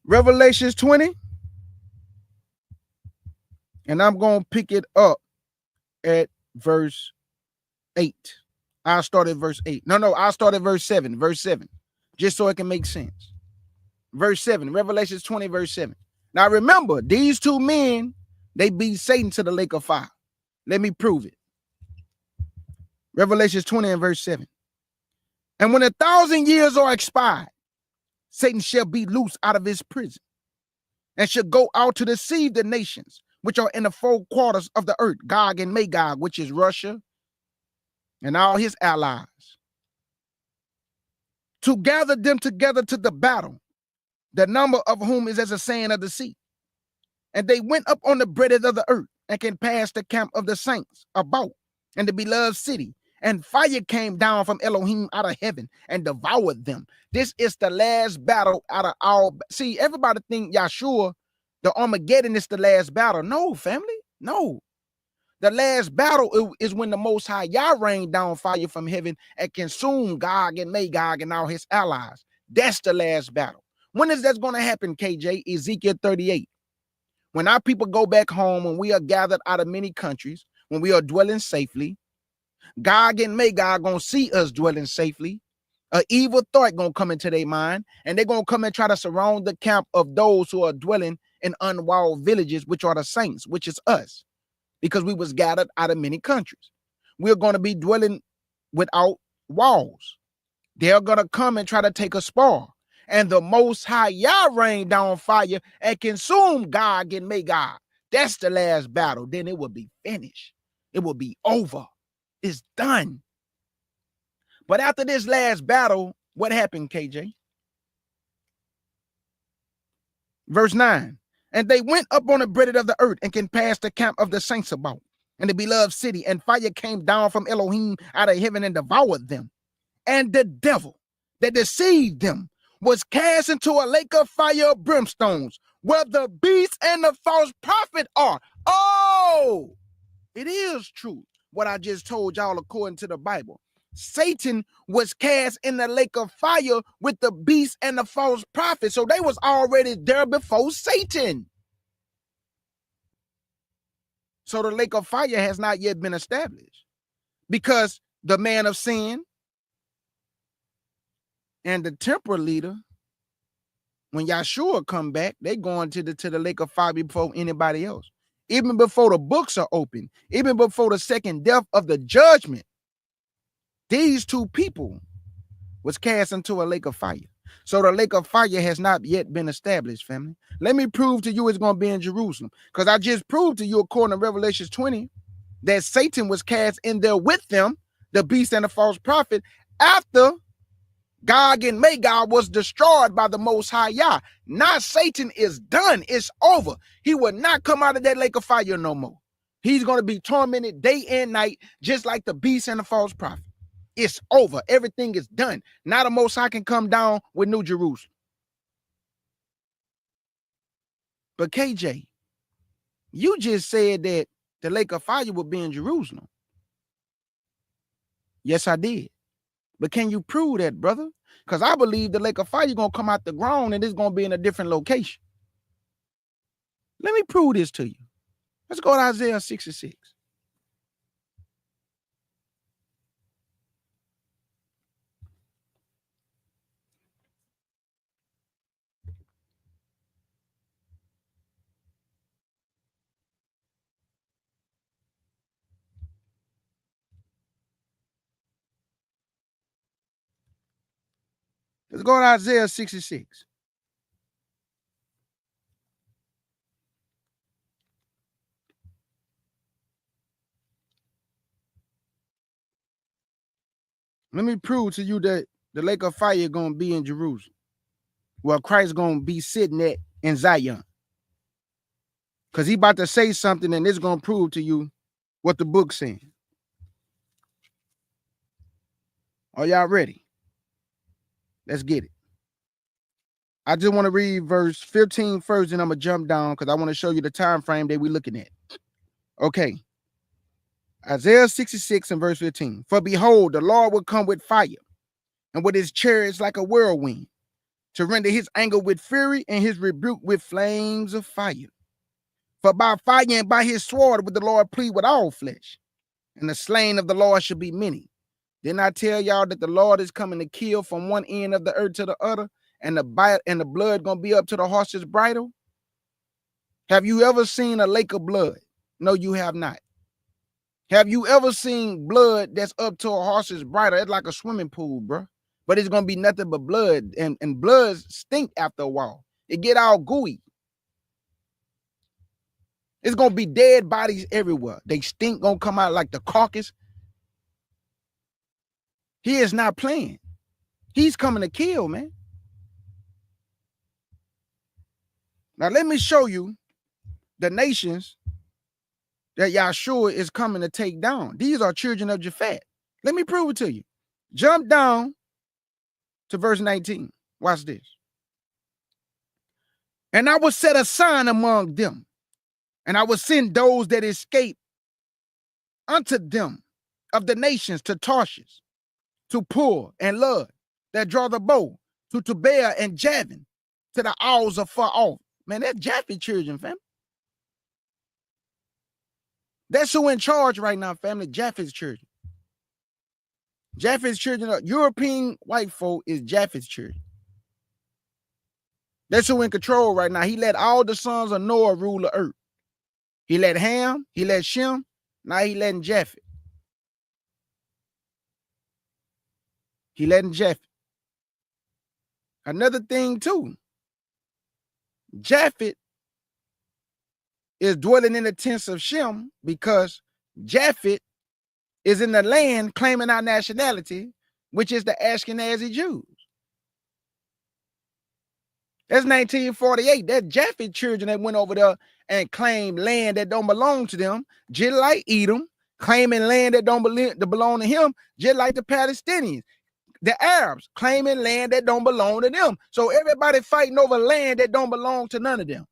Revelation 20. And I'm going to pick it up at verse 8. I'll start at verse 8. No, I'll start at verse 7. Verse 7. Just so it can make sense. Verse 7. Revelation 20, verse 7. Now remember, these two men, they beat Satan to the lake of fire. Let me prove it. Revelation 20 and verse 7. And when 1,000 years are expired, Satan shall be loose out of his prison and shall go out to deceive the nations which are in the four quarters of the earth, Gog and Magog, which is Russia and all his allies, to gather them together to the battle, the number of whom is as a sand of the sea. And they went up on the breadth of the earth and can pass the camp of the saints about and the beloved city. And fire came down from Elohim out of heaven and devoured them. This is the last battle out of all. See, everybody think Yahshua, the Armageddon, is the last battle. No, family, no. The last battle is when the Most High Yah rained down fire from heaven and consumed Gog and Magog and all his allies. That's the last battle. When is that going to happen, KJ? Ezekiel 38. When our people go back home, when we are gathered out of many countries, when we are dwelling safely, Gog and Magog gonna see us dwelling safely. An evil thought gonna come into their mind, and they're gonna come and try to surround the camp of those who are dwelling in unwalled villages, which are the saints, which is us, because we was gathered out of many countries. We're gonna be dwelling without walls. They're gonna come and try to take a spoil. And the Most High Yah rain down fire and consume Gog and Magog. That's the last battle. Then it will be finished. It will be over. It's done. But after this last battle, what happened, KJ? Verse 9. And they went up on the breadth of the earth and can pass the camp of the saints about and the beloved city. And fire came down from Elohim out of heaven and devoured them. And the devil that deceived them was cast into a lake of fire of brimstones, where the beast and the false prophet are. Oh, it is true what I just told y'all according to the Bible. Satan was cast in the lake of fire with the beast and the false prophet. So they was already there before Satan. So the lake of fire has not yet been established, because the man of sin and the temporal leader, when Yahshua come back, they going to the lake of fire before anybody else. Even before the books are open, even before the second death of the judgment, these two people was cast into a lake of fire. So the lake of fire has not yet been established, family. Let me prove to you it's going to be in Jerusalem, because I just proved to you, according to Revelation 20, that Satan was cast in there with them, the beast and the false prophet, after Gog and Magog was destroyed by the Most High Yah. Now Satan is done. It's over. He will not come out of that lake of fire no more. He's going to be tormented day and night, just like the beast and the false prophet. It's over. Everything is done. Now the Most High can come down with New Jerusalem. But KJ, you just said that the lake of fire will be in Jerusalem. Yes, I did. But can you prove that, brother? Because I believe the lake of fire is going to come out the ground and it's going to be in a different location. Let me prove this to you. Let's go to Isaiah 66. Let's go to Isaiah 66. Let me prove to you that the lake of fire is going to be in Jerusalem. Well, Christ is going to be sitting at in Zion. Because he about to say something and it's going to prove to you what the book's saying. Are y'all ready? Let's get it. I just want to read verse 15 first, and I'm going to jump down because I want to show you the time frame that we're looking at. Okay. Isaiah 66 and verse 15. For behold, the Lord will come with fire, and with his chariots like a whirlwind, to render his anger with fury and his rebuke with flames of fire. For by fire and by his sword would the Lord plead with all flesh, and the slain of the Lord shall be many. Didn't I tell y'all that the Lord is coming to kill from one end of the earth to the other, and the bite and the blood gonna be up to the horse's bridle? Have you ever seen a lake of blood? No, you have not. Have you ever seen blood that's up to a horse's bridle? It's like a swimming pool, bro. But it's gonna be nothing but blood, and blood stink after a while. It get all gooey. It's gonna be dead bodies everywhere. They stink gonna come out like the carcass. He is not playing. He's coming to kill, man. Now let me show you the nations that Yahshua is coming to take down. These are children of Japhet. Let me prove it to you. Jump down to verse 19. Watch this. And I will set a sign among them, and I will send those that escape unto them of the nations to Tarshish, to Pur and Lud, that draw the bow, to Tubal and Javin, to the isles of far off. Man, that's Japheth children, fam. That's who in charge right now, family. Japheth's children. Japheth's children, European white folk is Japheth's children. That's who in control right now. He let all the sons of Noah rule the earth. He let Ham, he let Shem, now he letting Japheth. He letting Japheth. Another thing too, Japheth is dwelling in the tents of Shem because Japheth is in the land claiming our nationality, which is the Ashkenazi Jews. That's 1948. That's Japheth children that went over there and claimed land that don't belong to them, just like Edom, claiming land that don't belong to him, just like the Palestinians. The Arabs claiming land that don't belong to them. So everybody fighting over land that don't belong to none of them.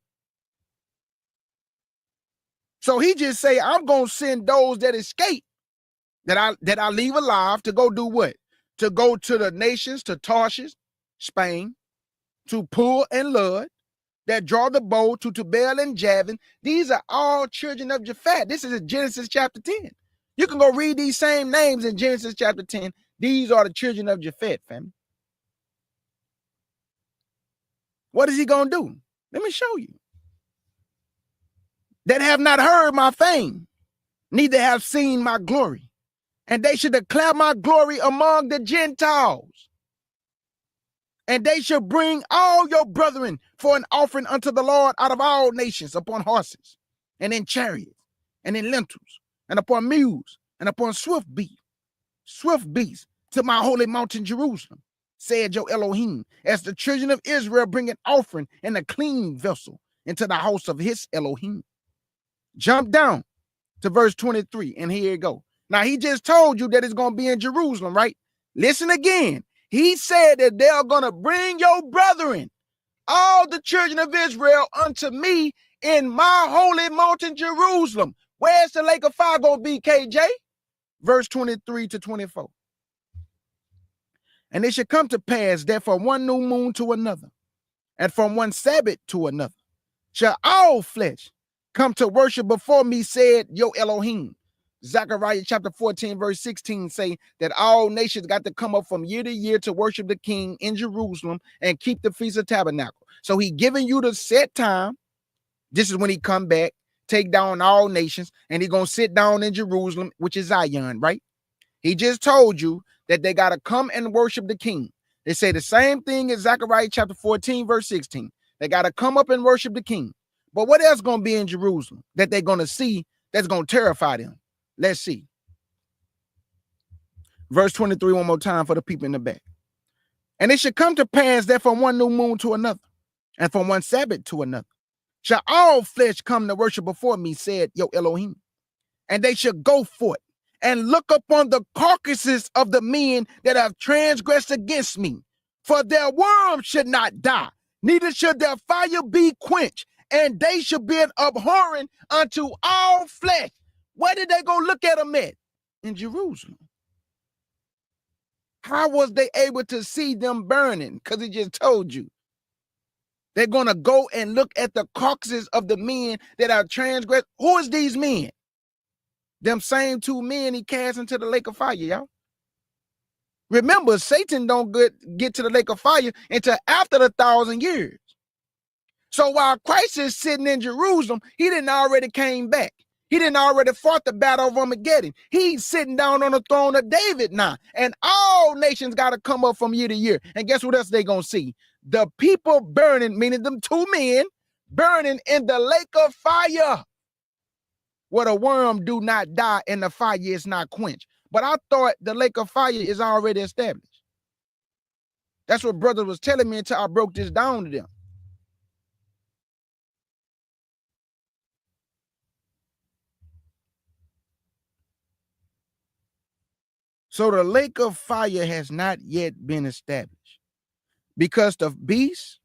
So he just say, I'm going to send those that escape, that I leave alive, to go do what? To go to the nations, to Tarshish, Spain, to Pur and Lud, that draw the bow, to Tubal and Javin. These are all children of Japhet. This is in Genesis chapter 10. You can go read these same names in Genesis chapter 10. These are the children of Japhet, family. What is he going to do? Let me show you. That have not heard my fame, neither have seen my glory. And they should declare my glory among the Gentiles. And they shall bring all your brethren for an offering unto the Lord out of all nations, upon horses, and in chariots, and in lentils, and upon mules, and upon swift beasts, to my holy mountain Jerusalem, said your Elohim, as the children of Israel bring an offering in a clean vessel into the house of his Elohim. Jump down to verse 23, and here it go. Now, he just told you that it's going to be in Jerusalem, right? Listen again. He said that they're going to bring your brethren, all the children of Israel, unto me in my holy mountain, Jerusalem. Where's the lake of fire going to be, KJ? Verse 23 to 24. And it should come to pass that from one new moon to another, and from one Sabbath to another, shall all flesh come to worship before me, said your Elohim. Zechariah chapter 14, verse 16 say that all nations got to come up from year to year to worship the king in Jerusalem and keep the Feast of Tabernacle. So he giving you the set time. This is when he come back, take down all nations, and he going to sit down in Jerusalem, which is Zion, right? He just told you that they got to come and worship the king. They say the same thing in Zechariah chapter 14, verse 16. They got to come up and worship the king. But what else going to be in Jerusalem that they're going to see that's going to terrify them? Let's see. Verse 23 one more time for the people in the back. And it should come to pass that from one new moon to another, and from one Sabbath to another, shall all flesh come to worship before me, said your Elohim. And they shall go forth and look upon the carcasses of the men that have transgressed against me. For their worm should not die, neither should their fire be quenched, and they should be an abhorrent unto all flesh. Where did they go look at them at? In Jerusalem. How was they able to see them burning? Because he just told you. They're going to go and look at the carcasses of the men that are transgressed. Who is these men? Them same two men he cast into the lake of fire, y'all. Remember, Satan don't get to the lake of fire until after the 1,000 years. So while Christ is sitting in Jerusalem, he didn't already came back. He didn't already fought the battle of Armageddon. He's sitting down on the throne of David now. And all nations got to come up from year to year. And guess what else they going to see? The people burning, meaning them two men, burning in the lake of fire, where the worm do not die and the fire is not quenched. But I thought the lake of fire is already established. That's what brother was telling me until I broke this down to them. So the lake of fire has not yet been established, because the beast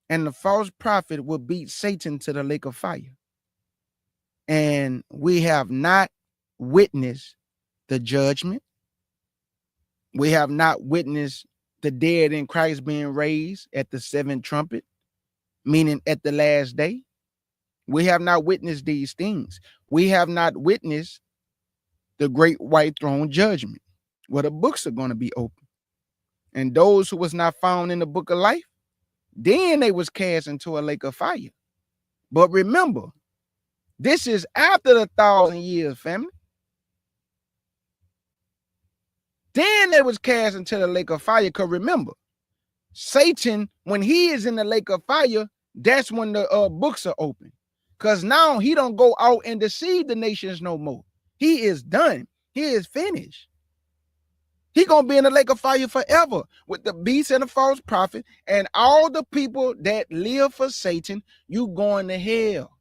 and the false prophet will beat Satan to the lake of fire. And we have not witnessed the judgment. We have not witnessed the dead in Christ being raised at the seventh trumpet, meaning at the last day. We have not witnessed these things. We have not witnessed the great white throne judgment, where the books are going to be open. And those who was not found in the book of life, then they was cast into a lake of fire. But remember, this is after the 1,000 years, family. Then they was cast into the lake of fire. Because remember, Satan, when he is in the lake of fire, that's when the books are open. Because now he don't go out and deceive the nations no more. He is done. He is finished. He gonna be in the lake of fire forever with the beast and the false prophet and all the people that live for Satan. You going to hell.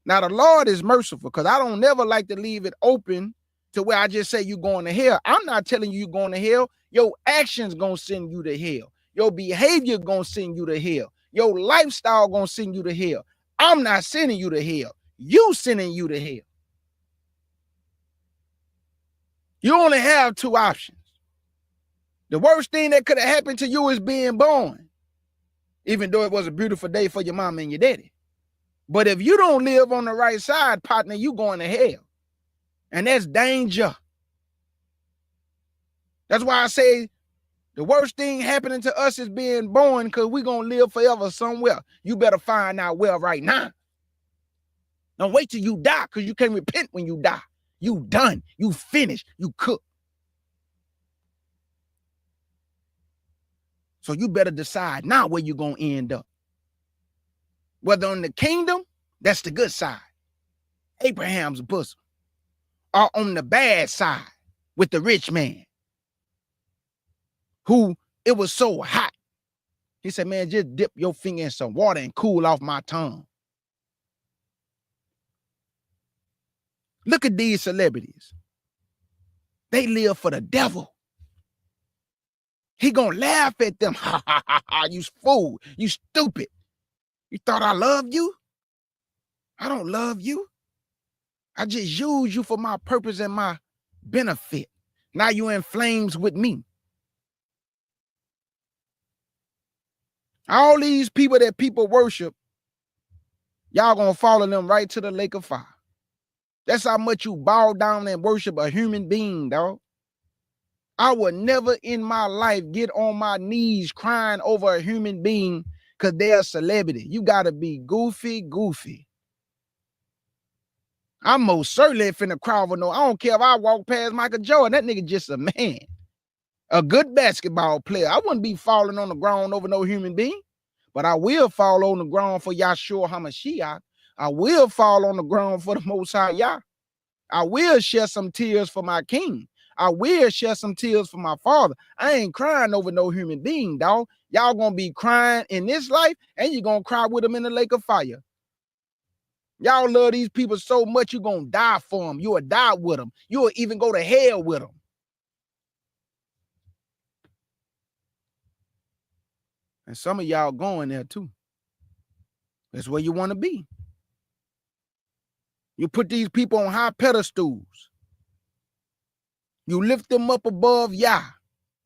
Now the Lord is merciful, because I don't never like to leave it open to where I just say you going to hell. I'm not telling you going to hell. Your actions gonna send you to hell. Your behavior gonna send you to hell. Your lifestyle gonna send you to hell. I'm not sending you to hell. You sending you to hell. You only have two options. The worst thing that could have happened to you is being born, even though it was a beautiful day for your mama and your daddy. But if you don't live on the right side, partner, you going to hell. And that's danger. That's why I say the worst thing happening to us is being born, because we're going to live forever somewhere. You better find out where right now. Don't wait till you die, because you can't repent when you die. You done. You finished. You cooked. So you better decide now where you're going to end up. Whether on the kingdom, that's the good side, Abraham's bosom, or on the bad side with the rich man, who it was so hot. He said, man, just dip your finger in some water and cool off my tongue. Look at these celebrities. They live for the devil. He gonna laugh at them. Ha ha ha ha, you fool. You stupid. You thought I loved you? I don't love you. I just use you for my purpose and my benefit. Now you in flames with me. All these people that people worship, y'all gonna follow them right to the lake of fire. That's how much you bow down and worship a human being, dog. I would never in my life get on my knees crying over a human being because they're a celebrity. You gotta be goofy. I'm most certainly finna cry over no. I don't care if I walk past Michael Jordan. That nigga just a man. A good basketball player. I wouldn't be falling on the ground over no human being. But I will fall on the ground for Yahshua HaMashiach. I will fall on the ground for the Most High Yah. I will shed some tears for my king. I will shed some tears for my father. I ain't crying over no human being, dog. Y'all gonna be crying in this life, and you're gonna cry with them in the lake of fire. Y'all love these people so much, you're gonna die for them. You'll die with them. You'll even go to hell with them. And some of y'all going there too. That's where you want to be. You put these people on high pedestals. You lift them up above Yah.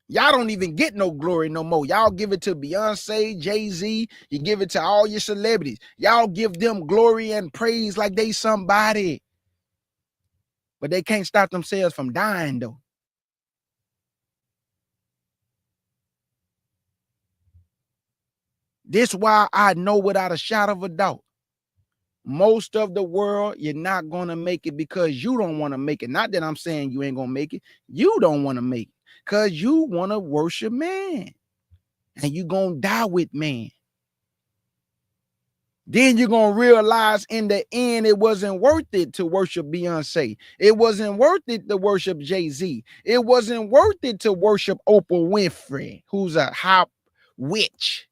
Y'all don't even get no glory no more. Y'all give it to Beyonce, Jay-Z. You give it to all your celebrities. Y'all give them glory and praise like they somebody. But they can't stop themselves from dying though. This why I know without a shadow of a doubt, most of the world, you're not going to make it because you don't want to make it. Not that I'm saying you ain't going to make it. You don't want to make it because you want to worship man. And you're going to die with man. Then you're going to realize in the end, it wasn't worth it to worship Beyonce. It wasn't worth it to worship Jay-Z. It wasn't worth it to worship Oprah Winfrey, who's a hot witch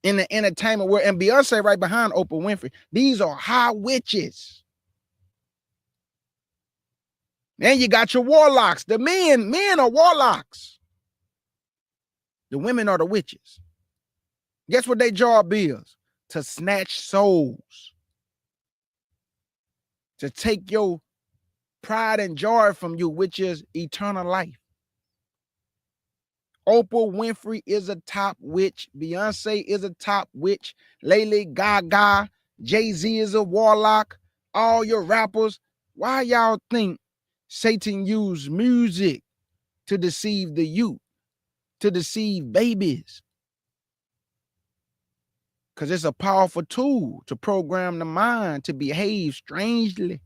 in the entertainment world, and Beyonce right behind Oprah Winfrey. These are high witches. Then you got your warlocks. The men are warlocks. The women are the witches. Guess what their job is? To snatch souls. To take your pride and joy from you, which is eternal life. Oprah Winfrey is a top witch. Beyonce is a top witch. Lady Gaga, Jay-Z is a warlock. All your rappers. Why y'all think Satan used music to deceive the youth, to deceive babies? Because it's a powerful tool to program the mind to behave strangely.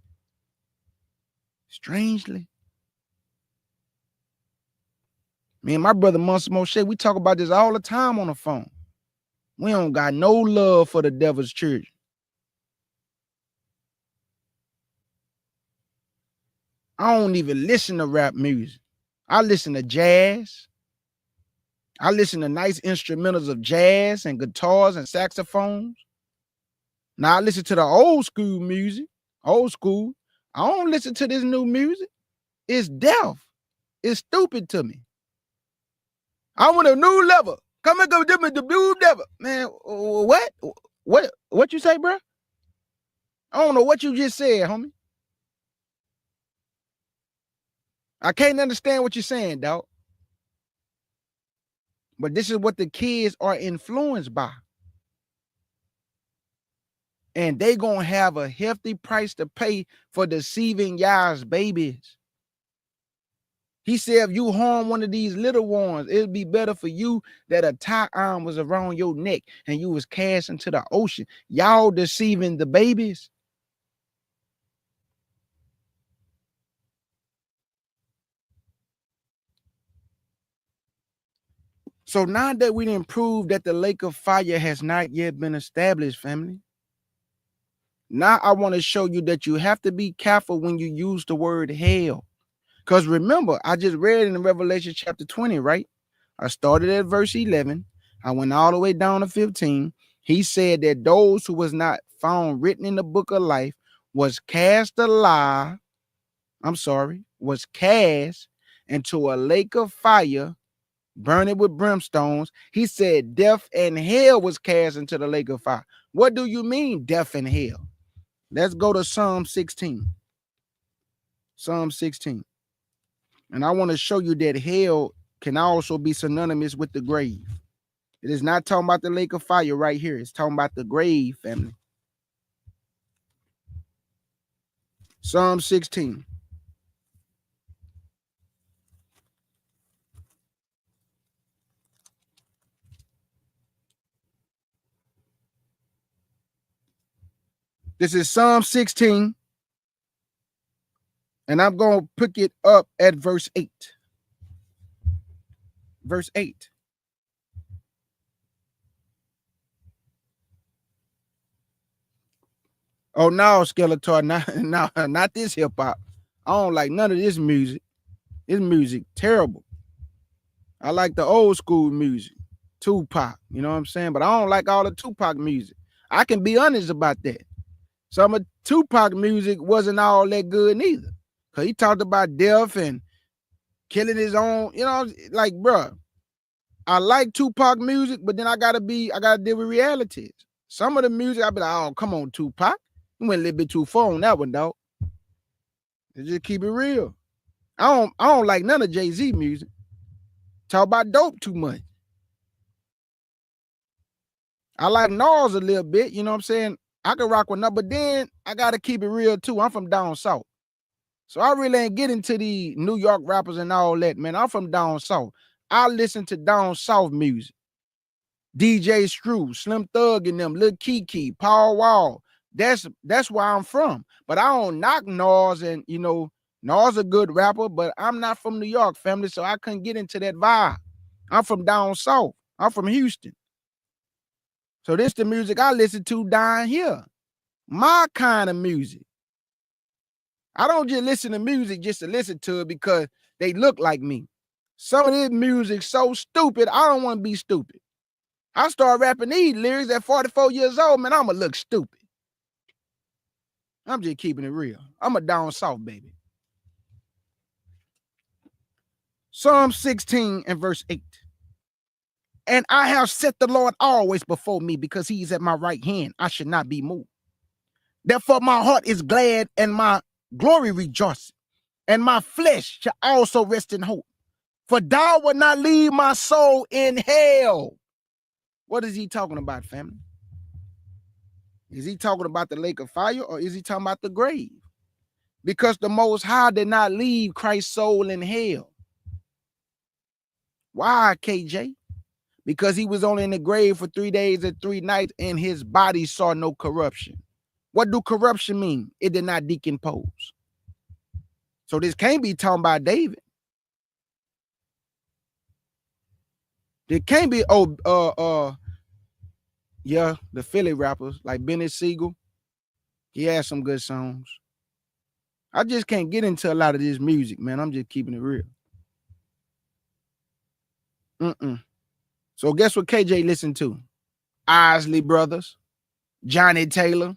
Me and my brother Monster Moshe, we talk about this all the time on the phone. We don't got no love for the devil's church. I don't even listen to rap music. I listen to jazz. I listen to nice instrumentals of jazz and guitars and saxophones. Now I listen to the old school music. Old school. I don't listen to this new music. It's deaf. It's stupid to me. I want a new level. Come and go with the new level. Man, what? What you say, bro? I don't know what you just said, homie. I can't understand what you're saying, dog. But this is what the kids are influenced by. And they gonna have a hefty price to pay for deceiving y'all's babies. He said, if you harm one of these little ones, it'd be better for you that a tie arm was around your neck and you was cast into the ocean. Y'all deceiving the babies. So now that we didn't prove that the lake of fire has not yet been established, family, now I want to show you that you have to be careful when you use the word hell. Because remember, I just read in Revelation chapter 20, right? I started at verse 11. I went all the way down to 15. He said that those who was not found written in the book of life was cast alive, was cast into a lake of fire, burning with brimstones. He said death and hell was cast into the lake of fire. What do you mean, death and hell? Let's go to Psalm 16. Psalm 16. And I want to show you that hell can also be synonymous with the grave. It is not talking about the lake of fire right here. It's talking about the grave, family. Psalm 16. This is Psalm 16. And I'm going to pick it up at verse 8. Verse 8. Oh, no, Skeletor, not this hip hop. I don't like none of this music. This music terrible. I like the old school music, Tupac, you know what I'm saying? But I don't like all the Tupac music. I can be honest about that. Some of Tupac music wasn't all that good neither. Because he talked about death and killing his own, you know, like, bruh, I like Tupac music, but then I gotta deal with realities. Some of the music, I be like, oh, come on, Tupac. You went a little bit too far on that one, dog. Just keep it real. I don't like none of Jay-Z music. Talk about dope too much. I like Nas a little bit, you know what I'm saying? I can rock with that, but then I gotta keep it real too. I'm from down south. So I really ain't get into the New York rappers and all that, man. I'm from down south. I listen to down south music. DJ Screw, Slim Thug and them, Lil Kiki, Paul Wall. That's where I'm from. But I don't knock Nas, and you know, Nas a good rapper, but I'm not from New York, family, so I couldn't get into that vibe. I'm from down south. I'm from Houston. So this the music I listen to down here. My kind of music. I don't just listen to music just to listen to it because they look like me. Some of this music so stupid, I don't want to be stupid. I start rapping these lyrics at 44 years old, man, I'ma look stupid. I'm just keeping it real. I'm a down south, baby. Psalm 16 and verse 8. And I have set the Lord always before me, because he is at my right hand. I should not be moved. Therefore my heart is glad and my glory rejoicing, and my flesh shall also rest in hope. For thou wilt not leave my soul in hell. What is he talking about, family? Is he talking about the lake of fire, or is he talking about the grave? Because the Most High did not leave Christ's soul in hell. Why, KJ? Because he was only in the grave for 3 days and 3 nights, and his body saw no corruption. What do corruption mean? It did not decompose. So this can't be talking about David. It can't be, yeah, the Philly rappers like Benny Siegel. He has some good songs. I just can't get into a lot of this music, man. I'm just keeping it real. So guess what KJ listened to? Isley Brothers, Johnny Taylor,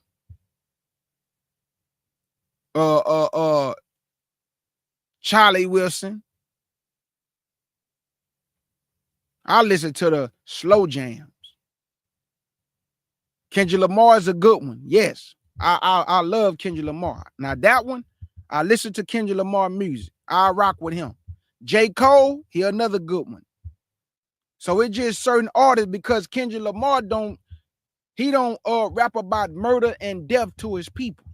Charlie Wilson. I listen to the slow jams. Kendrick Lamar is a good one. Yes, I love Kendrick Lamar. Now that one, I listen to Kendrick Lamar music. I rock with him. J. Cole, he another good one. So it's just certain artists, because Kendrick Lamar don't rap about murder and death to his people.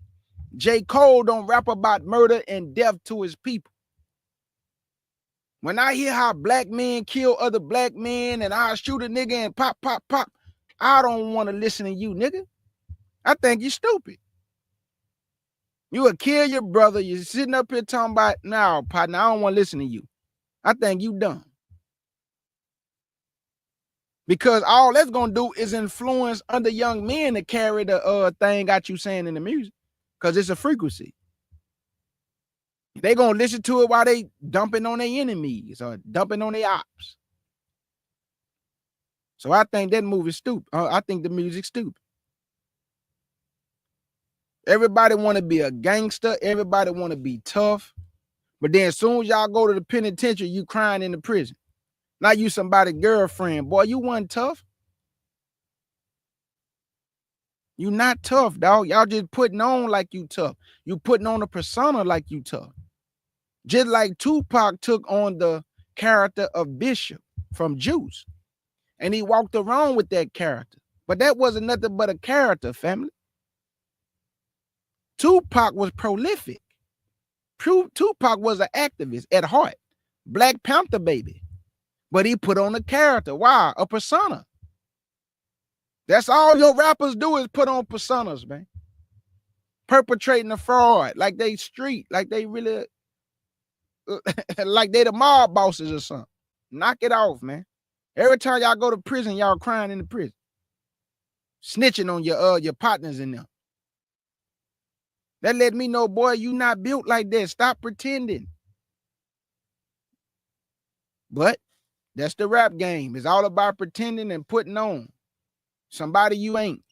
J. Cole don't rap about murder and death to his people. When I hear how black men kill other black men and I shoot a nigga and pop, pop, pop, I don't want to listen to you, nigga. I think you're stupid. You would kill your brother. You're sitting up here talking about, now, partner, I don't want to listen to you. I think you dumb. Because all that's going to do is influence other young men to carry the thing got you saying in the music. Because it's a frequency. They going to listen to it while they dumping on their enemies or dumping on their ops. So I think that movie's stupid. I think the music's stupid. Everybody want to be a gangster. Everybody want to be tough. But then as soon as y'all go to the penitentiary, you crying in the prison. Now you somebody's girlfriend. Boy, you wasn't tough. You not tough, dog. Y'all just putting on like you tough. You putting on a persona like you tough. Just like Tupac took on the character of Bishop from Juice. And he walked around with that character. But that wasn't nothing but a character, family. Tupac was prolific. Tupac was an activist at heart. Black Panther baby. But he put on a character. Why? A persona. That's all your rappers do is put on personas, man. Perpetrating a fraud like they street, like they really, like they the mob bosses or something. Knock it off, man. Every time y'all go to prison, y'all crying in the prison. Snitching on your partners in there. That let me know, boy, you not built like that. Stop pretending. But that's the rap game. It's all about pretending and putting on. Somebody you ain't.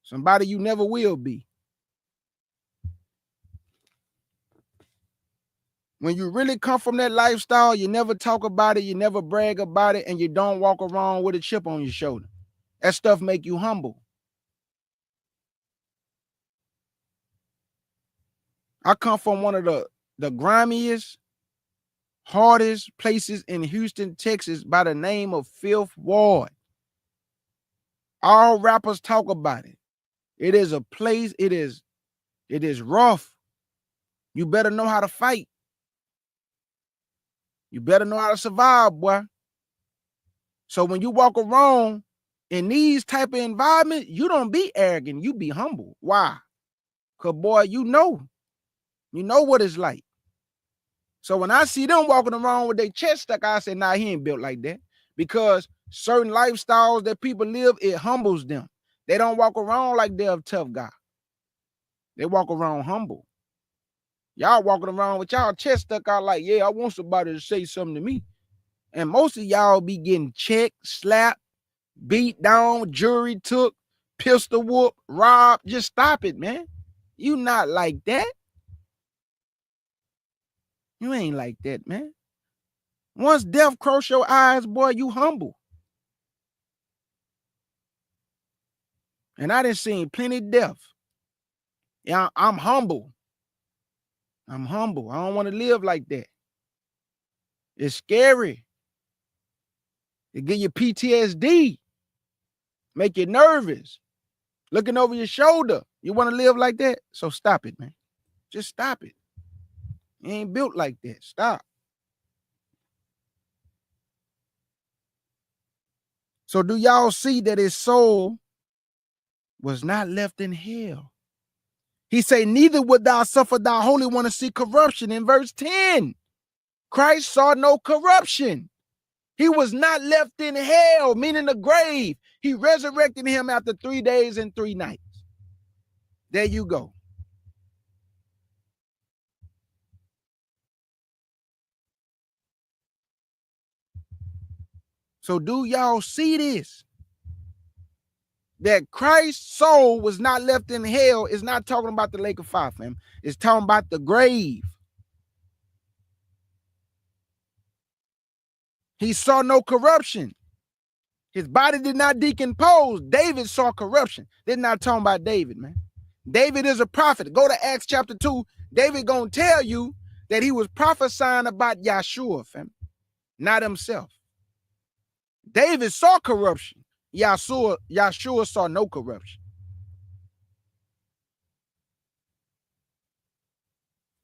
Somebody you never will be. When you really come from that lifestyle, you never talk about it, you never brag about it, and you don't walk around with a chip on your shoulder. That stuff make you humble. I come from one of the grimiest, hardest places in Houston, Texas by the name of Fifth Ward. All rappers talk about it. It is a place, it is rough. You better know how to fight. You better know how to survive, boy. So when you walk around in these type of environments, you don't be arrogant, you be humble. Why? Because, boy, you know what it's like. So when I see them walking around with their chest stuck, I say, nah, he ain't built like that. Because certain lifestyles that people live, it humbles them. They don't walk around like they're a tough guy. They walk around humble. Y'all walking around with y'all chest stuck out like, yeah, I want somebody to say something to me. And most of y'all be getting checked, slapped, beat down, jury took, pistol whoop, robbed. Just stop it, man. You not like that. You ain't like that, man. Once death cross your eyes, boy, you humble. And I done seen plenty of death. Yeah, I'm humble. I'm humble. I don't want to live like that. It's scary. It give you PTSD. Make you nervous. Looking over your shoulder. You want to live like that? So stop it, man. Just stop it. You ain't built like that. Stop. So do y'all see that his soul was not left in hell? He say, neither would thou suffer thy Holy One to see corruption in verse 10. Christ saw no corruption. He was not left in hell, meaning the grave. He resurrected him after 3 days and 3 nights. There you go. So do y'all see this? That Christ's soul was not left in hell is not talking about the lake of fire, fam. It's talking about the grave. He saw no corruption. His body did not decompose. David saw corruption. They're not talking about David, man. David is a prophet. Go to Acts chapter 2. David gonna tell you that he was prophesying about Yahshua, fam, not himself. David saw corruption. Yahshua saw no corruption.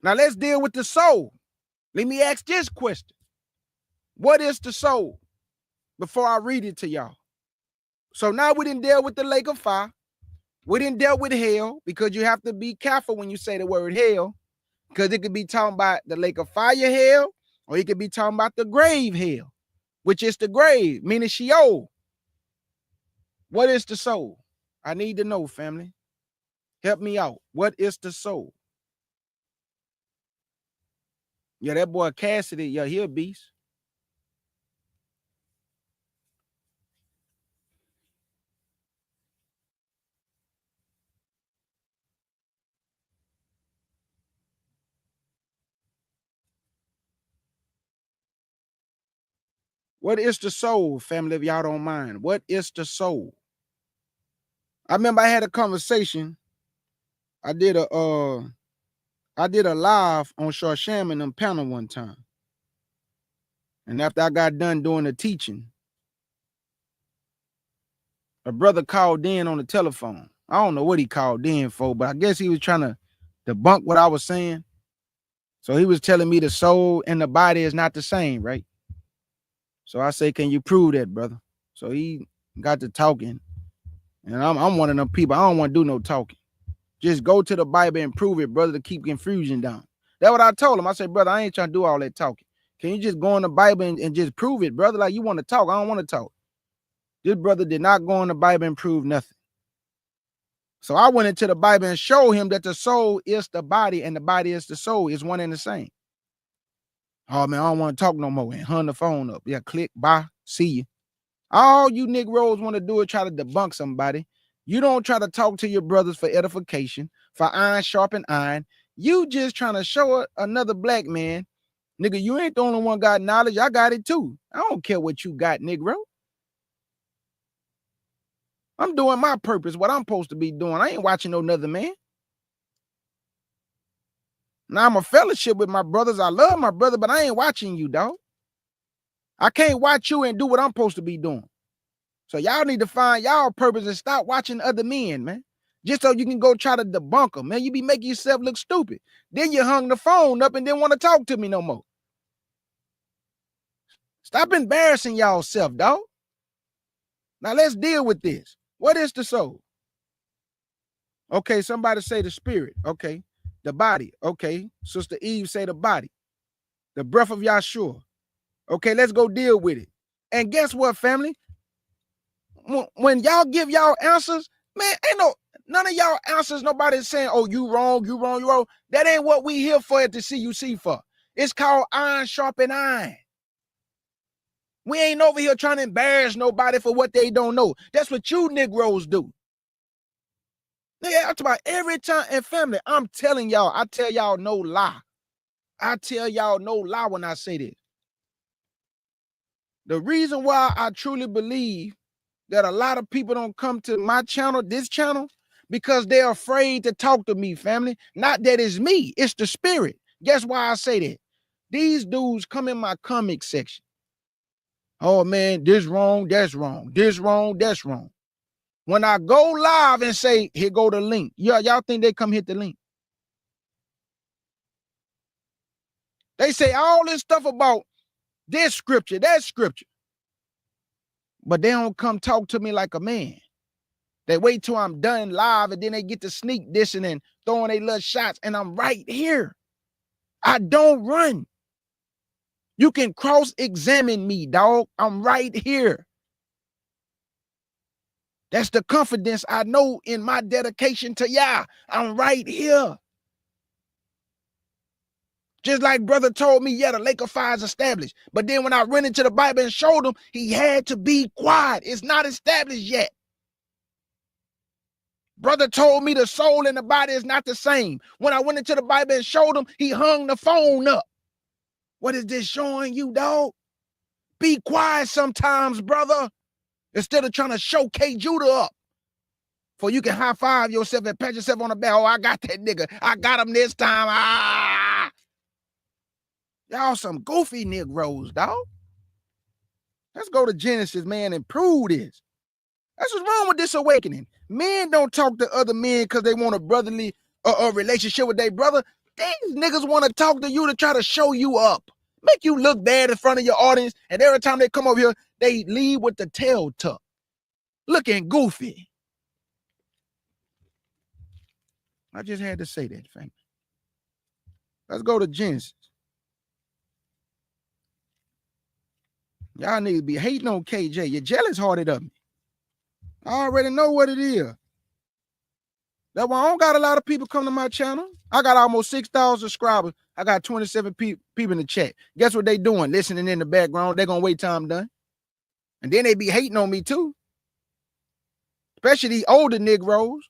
Now let's deal with the soul. Let me ask this question. What is the soul? Before I read it to y'all. So now we didn't deal with the lake of fire. We didn't deal with hell, because you have to be careful when you say the word hell, because it could be talking about the lake of fire hell, or it could be talking about the grave hell, which is the grave, meaning Sheol. What is the soul? I need to know, family. Help me out. What is the soul? Yeah, that boy Cassidy, yeah, he a beast. What is the soul, family, if y'all don't mind? What is the soul? I remember I had a conversation. I did a live on Shorsham and them panel one time. And after I got done doing the teaching, a brother called in on the telephone. I don't know what he called in for, but I guess he was trying to debunk what I was saying. So he was telling me the soul and the body is not the same, right? So I say, can you prove that, brother? So he got to talking. And I'm one of them people. I don't want to do no talking. Just go to the Bible and prove it, brother, to keep confusion down. That's what I told him. I said, brother, I ain't trying to do all that talking. Can you just go in the Bible and just prove it, brother? Like you want to talk. I don't want to talk. This brother did not go in the Bible and prove nothing. So I went into the Bible and showed him that the soul is the body and the body is the soul. It's one and the same. Oh, man, I don't want to talk no more. And hung the phone up. Yeah, click, bye, see you. All you Negroes want to do is try to debunk somebody. You don't try to talk to your brothers for edification, for iron sharpen iron. You just trying to show another black man, nigga, you ain't the only one got knowledge. I got it too. I don't care what you got, Negro. I'm doing my purpose, what I'm supposed to be doing. I ain't watching no other man. Now I'm a fellowship with my brothers. I love my brother, but I ain't watching you, dog. I can't watch you and do what I'm supposed to be doing. So y'all need to find y'all purpose and stop watching other men, man. Just so you can go try to debunk them, man. You be making yourself look stupid. Then you hung the phone up and didn't want to talk to me no more. Stop embarrassing y'all self, dog. Now let's deal with this. What is the soul? Okay, somebody say the spirit. Okay, the body. Okay, Sister Eve say the body. The breath of Yahshua. Okay, let's go deal with it. And guess what, family? When y'all give y'all answers, man, ain't none of y'all answers. Nobody's saying, oh, you wrong, you wrong, you wrong. That ain't what we here for at the CUC for. It's called iron sharpen iron. We ain't over here trying to embarrass nobody for what they don't know. That's what you Negroes do. Yeah, that's about every time. And family, I'm telling y'all, I tell y'all no lie. I tell y'all no lie when I say this. The reason why I truly believe that a lot of people don't come to my channel, this channel, because they're afraid to talk to me, family. Not that it's me, it's the spirit. Guess why I say that? These dudes come in my comment section. Oh man, this wrong, that's wrong. This wrong, that's wrong. When I go live and say, here go the link, y'all think they come hit the link? They say all this stuff about this scripture, that scripture. But they don't come talk to me like a man. They wait till I'm done live and then they get to sneak dissing and throwing their little shots, and I'm right here. I don't run. You can cross-examine me, dog. I'm right here. That's the confidence I know in my dedication to Yah. I'm right here. Just like brother told me, yeah, the lake of fire is established. But then when I went into the Bible and showed him, he had to be quiet. It's not established yet. Brother told me the soul and the body is not the same. When I went into the Bible and showed him, he hung the phone up. What is this showing you, dog? Be quiet sometimes, brother. Instead of trying to show K Judah up. For you can high five yourself and pat yourself on the back. Oh, I got that nigga. I got him this time. Ah! Y'all some goofy Negroes, dog. Let's go to Genesis, man, and prove this. That's what's wrong with this awakening. Men don't talk to other men because they want a brotherly relationship with their brother. These niggas want to talk to you to try to show you up. Make you look bad in front of your audience. And every time they come over here, they leave with the tail tucked. Looking goofy. I just had to say that, family. Let's go to Genesis. Y'all need to be hating on KJ. You're jealous hearted of me. I already know what it is. That's why I don't got a lot of people come to my channel. I got almost 6,000 subscribers. I got 27 people in the chat. Guess what they doing? Listening in the background. They're going to wait till I'm done. And then they be hating on me too. Especially these older Negroes.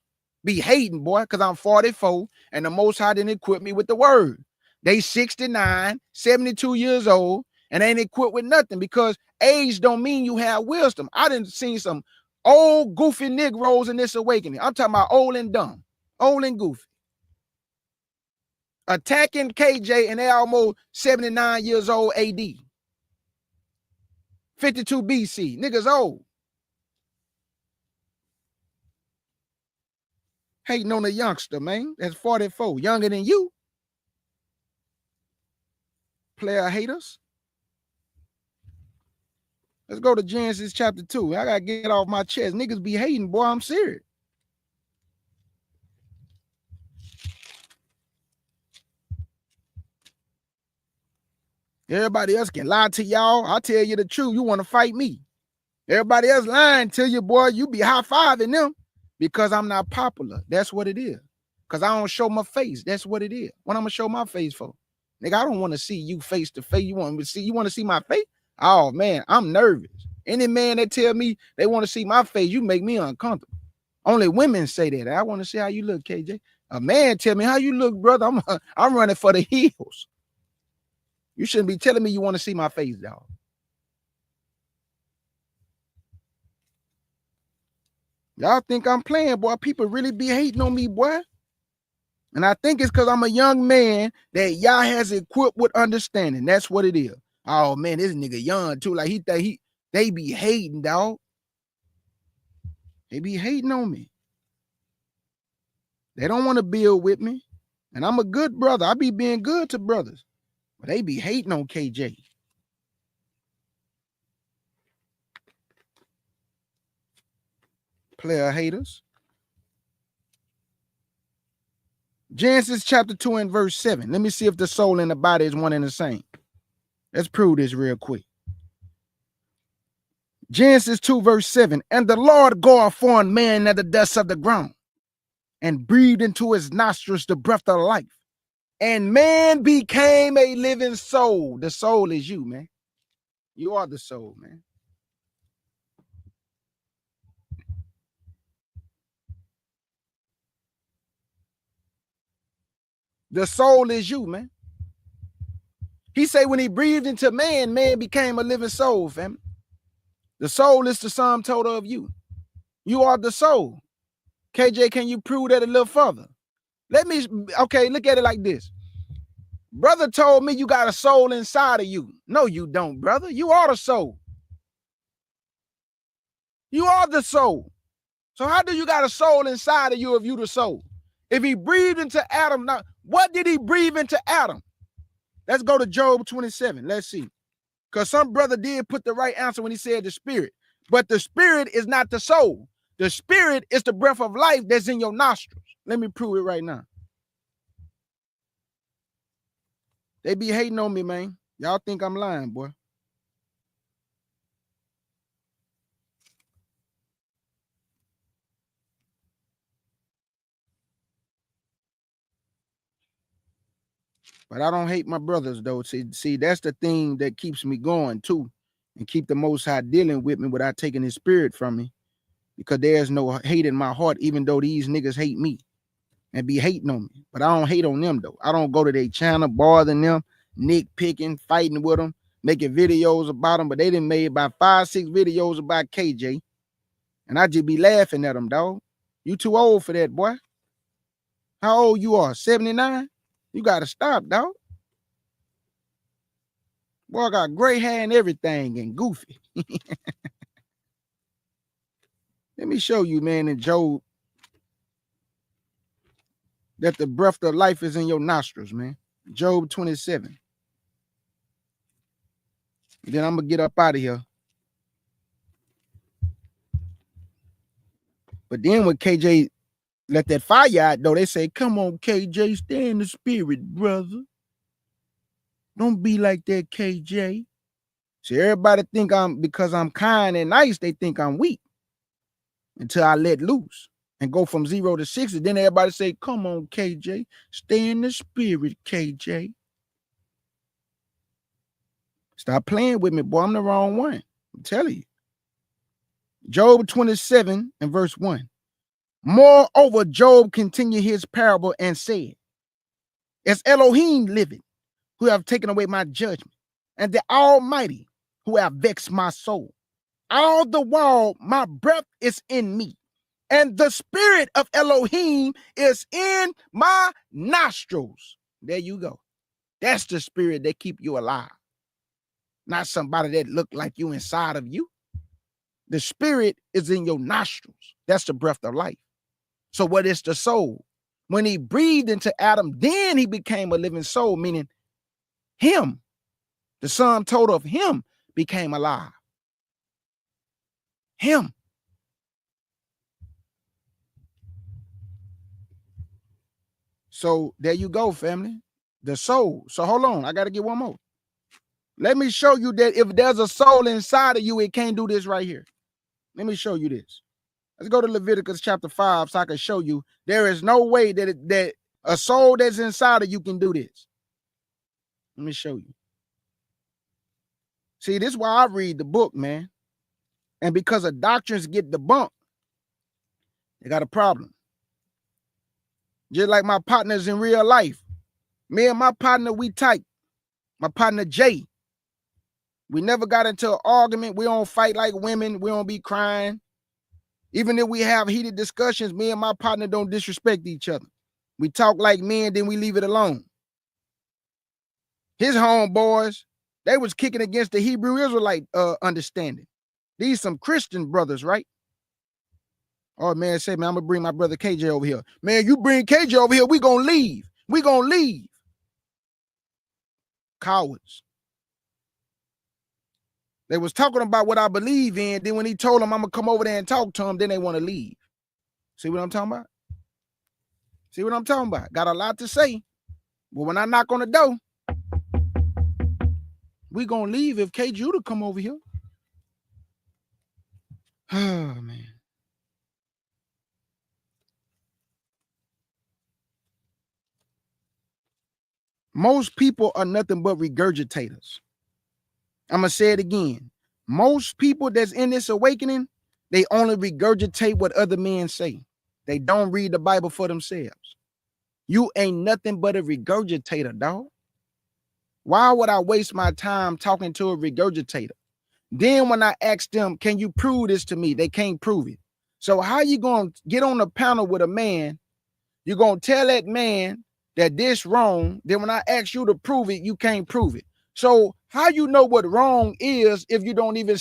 Be hating, boy, because I'm 44 and the Most High didn't equip me with the word. They 69, 72 years old, and ain't equipped with nothing, because age don't mean you have wisdom. I done seen some old goofy Negroes in this awakening. I'm talking about old and dumb, old and goofy, attacking KJ, and they almost 79 years old AD. 52 BC. Niggas old. Hating on a youngster, man. That's 44. Younger than you. Player haters. Let's go to Genesis chapter 2. I gotta get off my chest. Niggas be hating, boy. I'm serious. Everybody else can lie to y'all. I'll tell you the truth. You want to fight me. Everybody else lying to you, boy. You be high-fiving them because I'm not popular. That's what it is. Because I don't show my face. That's what it is. What I'm going to show my face for? Nigga, I don't want to see you face to face. You want to see my face? Oh, man, I'm nervous. Any man that tell me they want to see my face, you make me uncomfortable. Only women say that. I want to see how you look, KJ. A man tell me how you look, brother. I'm running for the hills. You shouldn't be telling me you want to see my face, dog. Y'all think I'm playing, boy. People really be hating on me, boy. And I think it's because I'm a young man that y'all has equipped with understanding. That's what it is. Oh, man, this nigga young, too. Like, they be hating, dog. They be hating on me. They don't want to build with me. And I'm a good brother. I be being good to brothers. But they be hating on KJ. Player haters. Genesis chapter 2 and verse 7. Let me see if the soul and the body is one and the same. Let's prove this real quick. Genesis 2 verse 7. And the Lord God formed man at the dust of the ground and breathed into his nostrils the breath of life. And man became a living soul. The soul is you, man. You are the soul, man. The soul is you, man. He say when he breathed into man, man became a living soul, fam. The soul is the sum total of you. You are the soul. KJ, can you prove that a little further? Okay, look at it like this. Brother told me you got a soul inside of you. No, you don't, brother. You are the soul. You are the soul. So how do you got a soul inside of you if you the soul? If he breathed into Adam, now what did he breathe into Adam? Let's go to Job 27. Let's see. Because some brother did put the right answer when he said the spirit. But the spirit is not the soul. The spirit is the breath of life that's in your nostrils. Let me prove it right now. They be hating on me, man. Y'all think I'm lying, boy. But I don't hate my brothers, though. See, that's the thing that keeps me going, too, and keep the Most High dealing with me without taking his spirit from me, because there's no hate in my heart, even though these niggas hate me and be hating on me. But I don't hate on them, though. I don't go to their channel, bothering them, nitpicking, fighting with them, making videos about them. But they done made about 5-6 videos about KJ, and I just be laughing at them, dog. You too old for that, boy. How old you are? 79? You got to stop, dog. Boy, I got gray hair and everything and goofy. Let me show you, man, in Job, that the breath of life is in your nostrils, man. Job 27. Then I'm going to get up out of here. But then when KJ let that fire out, though, they say, come on, KJ, stay in the spirit, brother. Don't be like that, KJ. So everybody think because I'm kind and nice, they think I'm weak until I let loose and go from 0 to 60. Then everybody say, come on, KJ, stay in the spirit, KJ. Stop playing with me, boy. I'm the wrong one. I'm telling you. Job 27 and verse 1. Moreover, Job continued his parable and said, as Elohim liveth, who have taken away my judgment, and the Almighty who have vexed my soul. All the while my breath is in me, and the spirit of Elohim is in my nostrils. There you go. That's the spirit that keep you alive. Not somebody that look like you inside of you. The spirit is in your nostrils. That's the breath of life. So what is the soul? When he breathed into Adam, then he became a living soul, meaning him, the sum total of him, became alive. Him. So there you go, family. The soul. So hold on. I got to get one more. Let me show you that if there's a soul inside of you, it can't do this right here. Let me show you this. Let's go to Leviticus chapter 5 so I can show you there is no way that a soul that's inside of you can do this. Let me show you. See, this is why I read the book, man. And because of doctrines get debunked, they got a problem. Just like my partners in real life. Me and my partner, we tight. My partner, Jay. We never got into an argument. We don't fight like women. We don't be crying. Even if we have heated discussions, me and my partner don't disrespect each other. We talk like men, then we leave it alone. His homeboys, they was kicking against the Hebrew Israelite understanding. These some Christian brothers, right? Oh, man, say, man, I'm going to bring my brother KJ over here. Man, you bring KJ over here, we going to leave. We going to leave. Cowards. They was talking about what I believe in. Then when he told them I'm going to come over there and talk to them, then they want to leave. See what I'm talking about? See what I'm talking about? Got a lot to say. But when I knock on the door, we going to leave if K. Judah come over here. Oh, man. Most people are nothing but regurgitators. I'm going to say it again. Most people that's in this awakening, they only regurgitate what other men say. They don't read the Bible for themselves. You ain't nothing but a regurgitator, dog. Why would I waste my time talking to a regurgitator? Then when I ask them, can you prove this to me? They can't prove it. So how you going to get on a panel with a man? You're going to tell that man that this wrong. Then when I ask you to prove it, you can't prove it. So how you know what wrong is if you don't even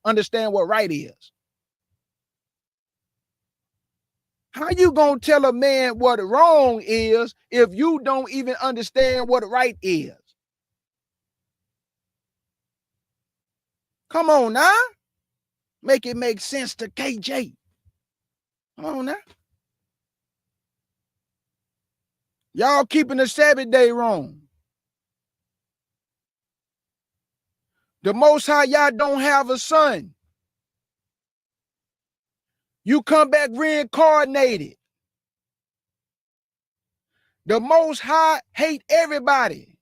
understand what right is? How you going to tell a man what wrong is if you don't even understand what right is? Come on now. Make it make sense to KJ. Come on now. Y'all keeping the Sabbath day wrong. The Most High, y'all don't have a son. You come back reincarnated. The Most High hate everybody.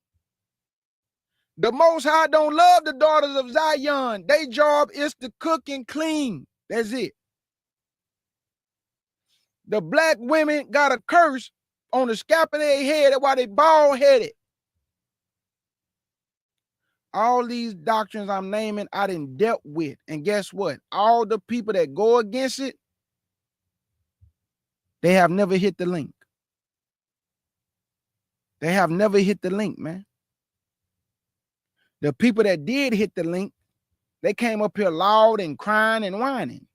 The Most High don't love the daughters of Zion. Their job is to cook and clean. That's it. The black women got a curse on the scalp of their head. That's why they bald-headed. All these doctrines I'm naming, I done dealt with. And guess what? All the people that go against it, they have never hit the link. They have never hit the link, man. The people that did hit the link, they came up here loud and crying and whining.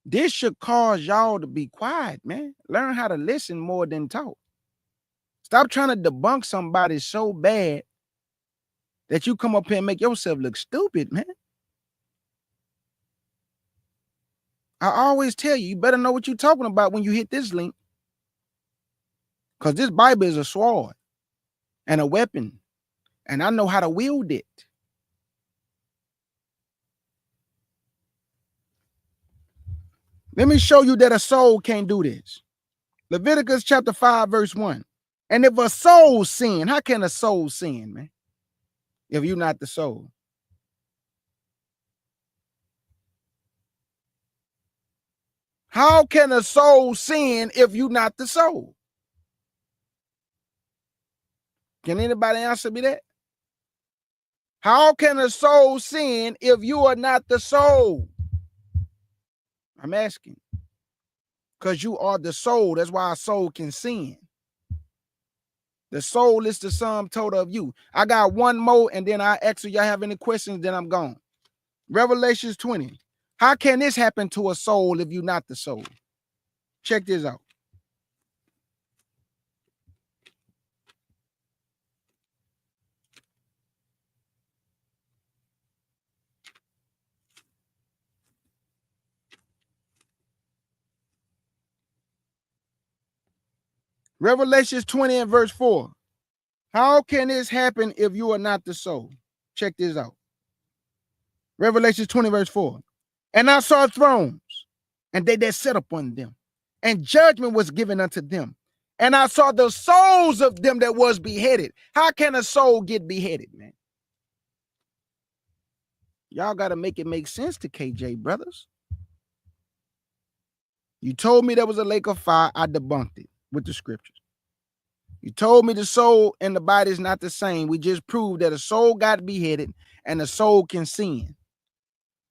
This should cause y'all to be quiet, man. Learn how to listen more than talk. Stop trying to debunk somebody so bad that you come up here and make yourself look stupid, man. I always tell you, you better know what you're talking about when you hit this link. Because this Bible is a sword and a weapon. And I know how to wield it. Let me show you that a soul can't do this. Leviticus chapter 5, verse 1. And if a soul sin, how can a soul sin, man? If you're not the soul. How can a soul sin if you not the soul? Can anybody answer me that? How can a soul sin if you are not the soul? I'm asking. Because you are the soul. That's why a soul can sin. The soul is the sum total of you. I got one more, and then I ask if y'all have any questions, then I'm gone. Revelations 20. How can this happen to a soul if you're not the soul? Check this out. Revelations 20 and verse 4. How can this happen if you are not the soul? Check this out. Revelations 20 verse 4. And I saw thrones, and they that sat upon them, and judgment was given unto them. And I saw the souls of them that was beheaded. How can a soul get beheaded, man? Y'all got to make it make sense to KJ, brothers. You told me there was a lake of fire. I debunked it with the scriptures. You told me the soul and the body is not the same. We just proved that a soul got beheaded and a soul can sin.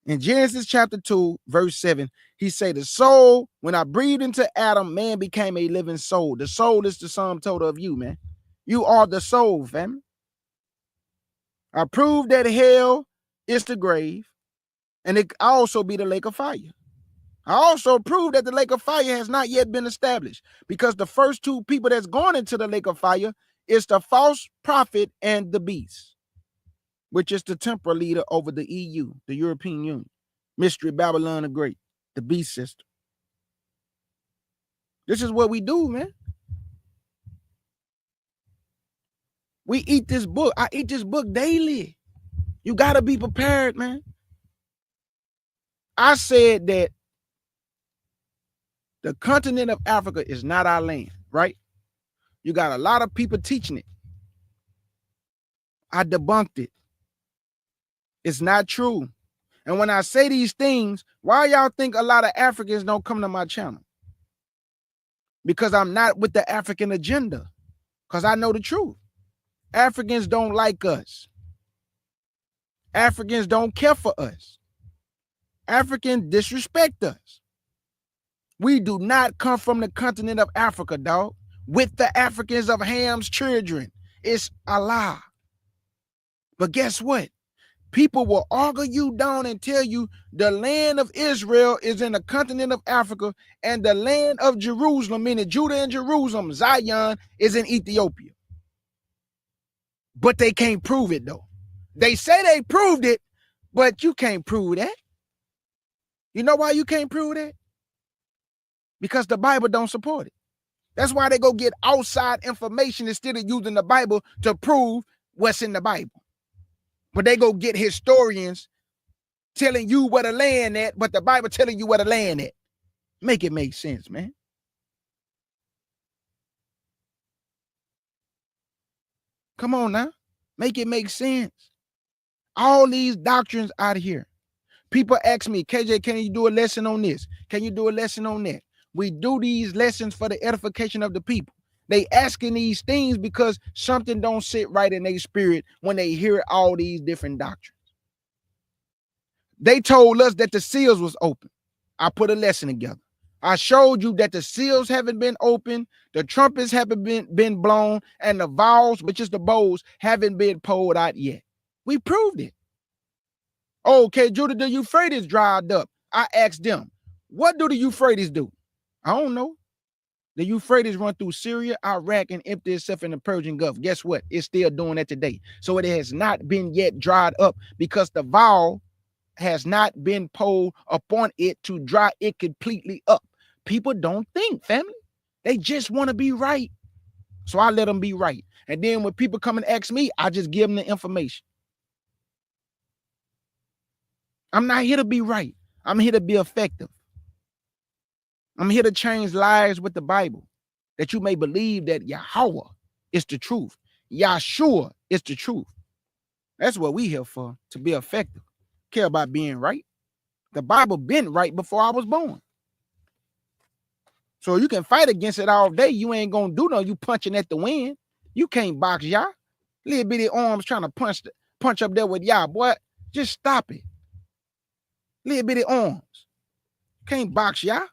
In Genesis chapter 2, verse 7, he said, the soul, when I breathed into Adam, man became a living soul. The soul is the sum total of you, man. You are the soul, family. I proved that hell is the grave, and it also be the lake of fire. I also proved that the lake of fire has not yet been established, because the first two people that's going into the lake of fire is the false prophet and the beast, which is the temporal leader over the EU, the European Union, Mystery Babylon the Great, the beast system. This is what we do, man. We eat this book. I eat this book daily. You got to be prepared, man. I said that the continent of Africa is not our land, right? You got a lot of people teaching it. I debunked it. It's not true. And when I say these things, why y'all think a lot of Africans don't come to my channel? Because I'm not with the African agenda. Because I know the truth. Africans don't like us. Africans don't care for us. Africans disrespect us. We do not come from the continent of Africa, dog. With the Africans of Ham's children. It's a lie. But guess what? People will argue you down and tell you the land of Israel is in the continent of Africa, and the land of Jerusalem, meaning Judah and Jerusalem, Zion, is in Ethiopia. But they can't prove it, though. They say they proved it, but you can't prove that. You know why you can't prove that? Because the Bible don't support it. That's why they go get outside information instead of using the Bible to prove what's in the Bible. But they go get historians telling you where the land at, but the Bible telling you where the land at. Make it make sense, man. Come on now. Make it make sense. All these doctrines out of here. People ask me, KJ, can you do a lesson on this? Can you do a lesson on that? We do these lessons for the edification of the people. They asking these things because something don't sit right in their spirit when they hear all these different doctrines. They told us that the seals was open. I put a lesson together. I showed you that the seals haven't been open, the trumpets haven't been blown, and the vials, which is the bowls, haven't been poured out yet. We proved it. Okay, Judah, the Euphrates dried up. I asked them, what do the Euphrates do? I don't know. The Euphrates run through Syria, Iraq, and empty itself in the Persian Gulf. Guess what? It's still doing that today. So it has not been yet dried up because the vial has not been poured upon it to dry it completely up. People don't think, family. They just want to be right. So I let them be right. And then when people come and ask me, I just give them the information. I'm not here to be right. I'm here to be effective. I'm here to change lives with the Bible, that you may believe that Yahweh is the truth. Yahshua is the truth. That's what we here for, to be effective. Care about being right. The Bible been right before I was born. So you can fight against it all day. You ain't gonna do no. You punching at the wind. You can't box y'all. Little bitty arms trying to punch up there with y'all, boy. Just stop it. Little bitty arms. Can't box y'all.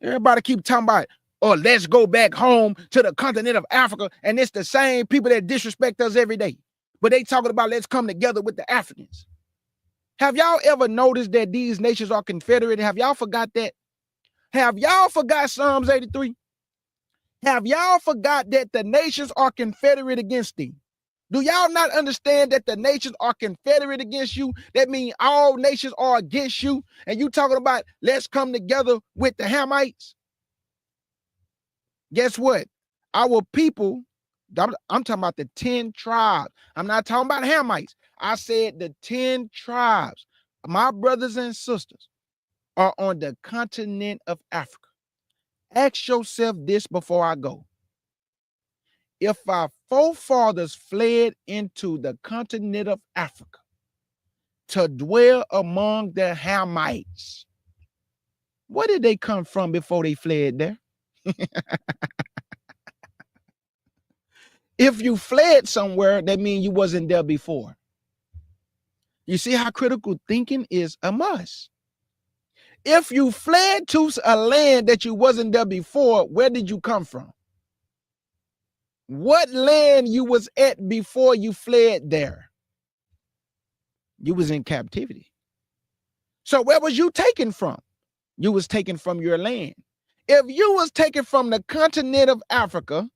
Everybody keep talking about, oh, let's go back home to the continent of Africa. And it's the same people that disrespect us every day. But they talking about let's come together with the Africans. Have y'all ever noticed that these nations are confederate? Have y'all forgot that? Have y'all forgot Psalms 83? Have y'all forgot that the nations are confederate against thee? Do y'all not understand that the nations are confederate against you? That means all nations are against you. And you talking about let's come together with the Hamites? Guess what? Our people, I'm talking about the 10 tribes. I'm not talking about Hamites. I said the 10 tribes. My brothers and sisters are on the continent of Africa. Ask yourself this before I go. If our forefathers fled into the continent of Africa to dwell among the Hamites, where did they come from before they fled there? If you fled somewhere, that means you wasn't there before. You see how critical thinking is a must. If you fled to a land that you wasn't there before, where did you come from? What land you was at before you fled there? You was in captivity. So where was you taken from? You was taken from your land. If you was taken from the continent of Africa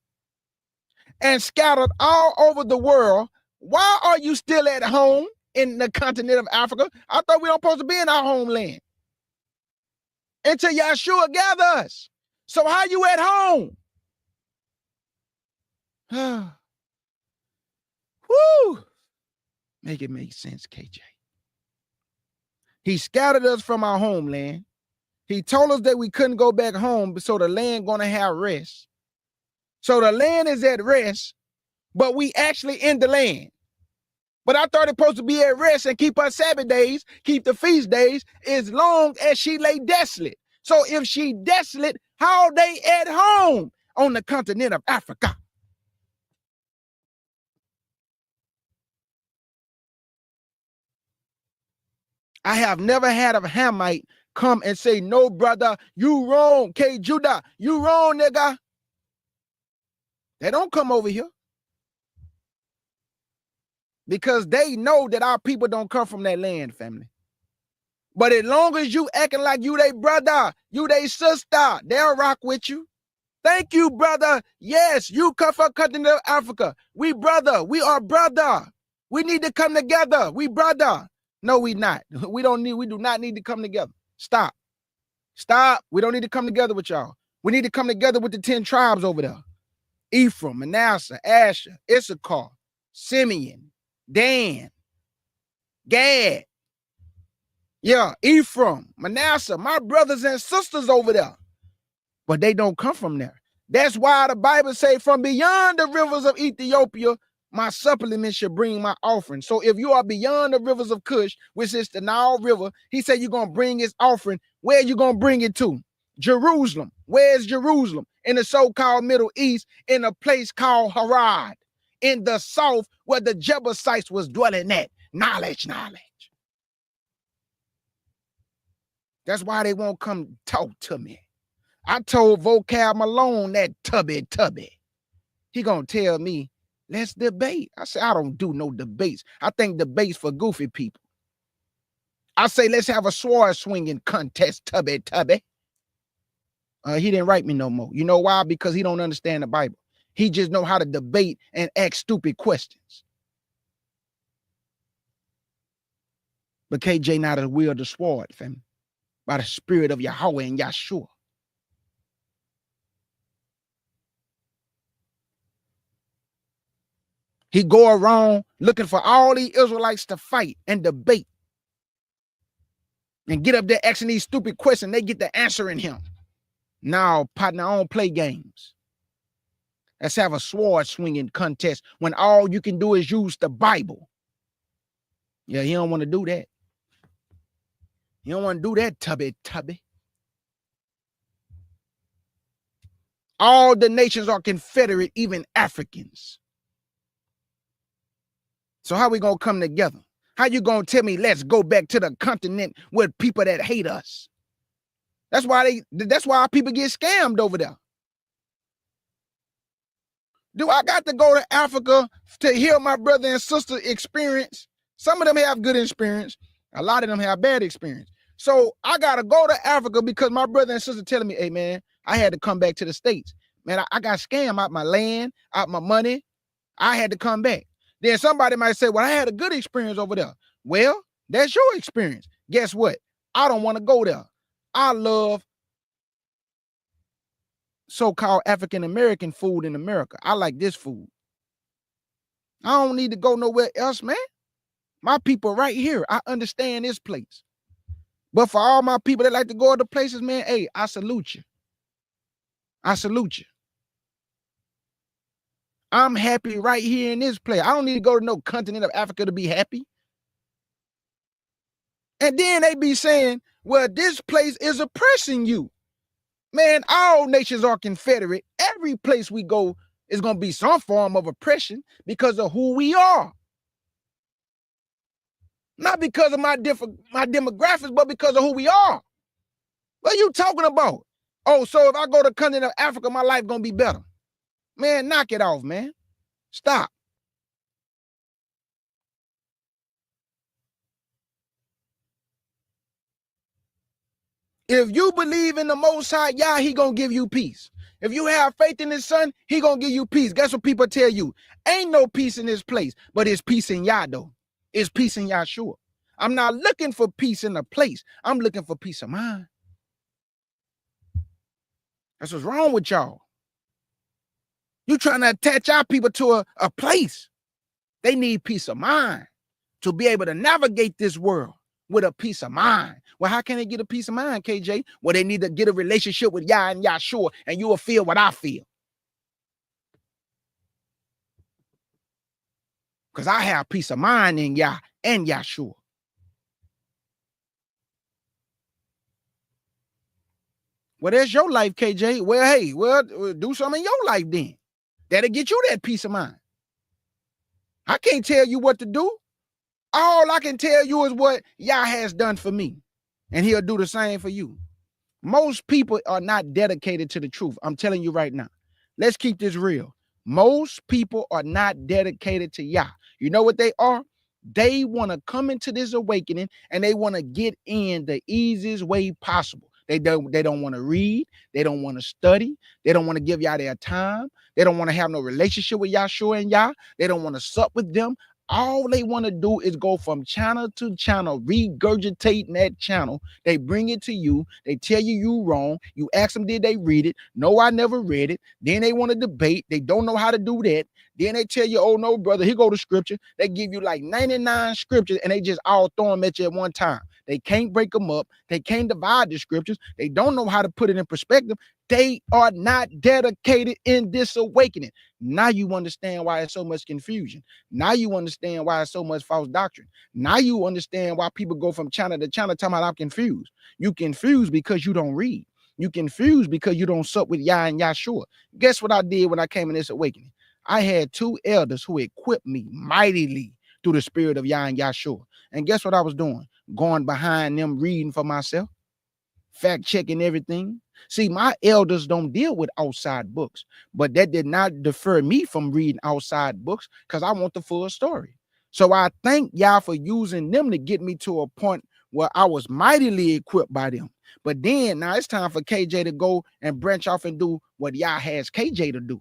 and scattered all over the world, why are you still at home in the continent of Africa? I thought we don't supposed to be in our homeland until Yahshua gather us. So how you at home? Woo! Make it make sense, KJ. He scattered us from our homeland. He told us that we couldn't go back home, so the land gonna have rest. So the land is at rest, but we actually in the land. But I thought it supposed to be at rest and keep our Sabbath days, keep the feast days, as long as she lay desolate. So if she desolate, how are they at home on the continent of Africa? I have never had a Hamite come and say, no, brother, you wrong, K. Judah, you wrong, nigga. They don't come over here because they know that our people don't come from that land, family. But as long as you acting like you they brother, you they sister, they'll rock with you. Thank you, brother. Yes, you come from continent of Africa. We brother. We are brother. We need to come together. We brother. No, we not. We do not need to come together. Stop. Stop. We don't need to come together with y'all. We need to come together with the 10 tribes over there. Ephraim, Manasseh, Asher, Issachar, Simeon, Dan, Gad. Yeah, Ephraim, Manasseh, my brothers and sisters over there. But they don't come from there. That's why the Bible say, from beyond the rivers of Ethiopia, my supplement should bring my offering. So if you are beyond the rivers of Cush, which is the Nile River, he said you're going to bring his offering. Where are you going to bring it to? Jerusalem. Where's Jerusalem? In the so-called Middle East, in a place called Harad, in the south where the Jebusites was dwelling at. Knowledge. That's why they won't come talk to me. I told Vocab Malone that tubby. He gonna tell me, let's debate. I said, I don't do no debates. I think debates for goofy people. I say, let's have a sword swinging contest, tubby. He didn't write me no more. You know why? Because he don't understand the Bible. He just know how to debate and ask stupid questions. But KJ not a wield the sword, fam, by the spirit of Yahweh and Yahshua. He go around looking for all these Israelites to fight and debate and get up there asking these stupid questions. They get the answer in him. Now, partner, I don't play games. Let's have a sword swinging contest when all you can do is use the Bible. Yeah, he don't want to do that. You don't want to do that, tubby. All the nations are confederate, even Africans. So how we gonna come together? How you gonna tell me let's go back to the continent with people that hate us? That's why people get scammed over there. Do I got to go to Africa to hear my brother and sister experience? Some of them have good experience. A lot of them have bad experience. So I got to go to Africa because my brother and sister telling me, hey, man, I had to come back to the States. Man, I got scammed out my land, out my money. I had to come back. Then somebody might say, well, I had a good experience over there. Well, that's your experience. Guess what? I don't want to go there. I love so-called African-American food in America. I like this food. I don't need to go nowhere else, man. My people right here. I understand this place. But for all my people that like to go other places, man, hey, I salute you. I salute you. I'm happy right here in this place. I don't need to go to no continent of Africa to be happy. And then they be saying, well, this place is oppressing you. Man, all nations are confederate. Every place we go is going to be some form of oppression because of who we are. Not because of my demographics, but because of who we are. What are you talking about? Oh, so if I go to the continent of Africa, my life going to be better. Man, knock it off, man. Stop. If you believe in the Most High Yah, he going to give you peace. If you have faith in his son, he going to give you peace. Guess what people tell you? Ain't no peace in this place, but it's peace in Yah, though. It's peace in Yahshua. I'm not looking for peace in a place. I'm looking for peace of mind. That's what's wrong with y'all. You trying to attach our people to a place. They need peace of mind to be able to navigate this world with a peace of mind. Well, how can they get a peace of mind, KJ? Well, they need to get a relationship with Yah and Yahshua, and you will feel what I feel. Because I have peace of mind in Yah and Yahshua. Well, there's your life, KJ. Well, hey, do something in your life then. That'll get you that peace of mind. I can't tell you what to do. All I can tell you is what Yah has done for me. And he'll do the same for you. Most people are not dedicated to the truth. I'm telling you right now. Let's keep this real. Most people are not dedicated to Yah. You know what they are? They want to come into this awakening and they want to get in the easiest way possible. They don't want to read. They don't want to study. They don't want to give Yah their time. They don't want to have no relationship with Yahshua and Yah. They don't want to sup with them. All they want to do is go from channel to channel, regurgitating that channel. They bring it to you. They tell you wrong. You ask them, did they read it? No, I never read it. Then they want to debate. They don't know how to do that. Then they tell you, oh, no, brother, here go the scripture. They give you like 99 scriptures and they just all throw them at you at one time. They can't break them up. They can't divide the scriptures. They don't know how to put it in perspective. They are not dedicated in this awakening. Now you understand why it's so much confusion. Now you understand why it's so much false doctrine. Now you understand why people go from channel to channel talking about I'm confused. You confused because you don't read. You confused because you don't sup with Yah and Yahshua. Guess what I did when I came in this awakening? I had 2 elders who equipped me mightily through the spirit of Yah and Yahshua. And guess what I was doing? Going behind them, reading for myself, fact checking everything. See, my elders don't deal with outside books, but that did not defer me from reading outside books because I want the full story. So I thank Yah for using them to get me to a point where I was mightily equipped by them. But then now it's time for KJ to go and branch off and do what Yah has KJ to do.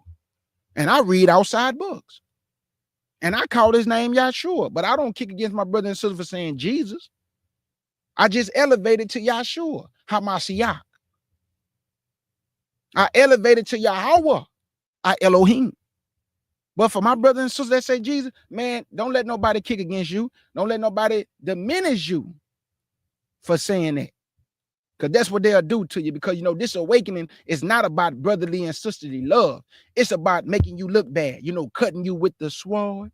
And I read outside books. And I call his name Yahshua, but I don't kick against my brother and sister for saying Jesus. I just elevated to Yahshua, Hamashiach. I elevated to Yahweh, I Elohim. But for my brother and sister that say Jesus, man, don't let nobody kick against you. Don't let nobody diminish you for saying that. Because that's what they'll do to you. Because, you know, this awakening is not about brotherly and sisterly love. It's about making you look bad, you know, cutting you with the sword.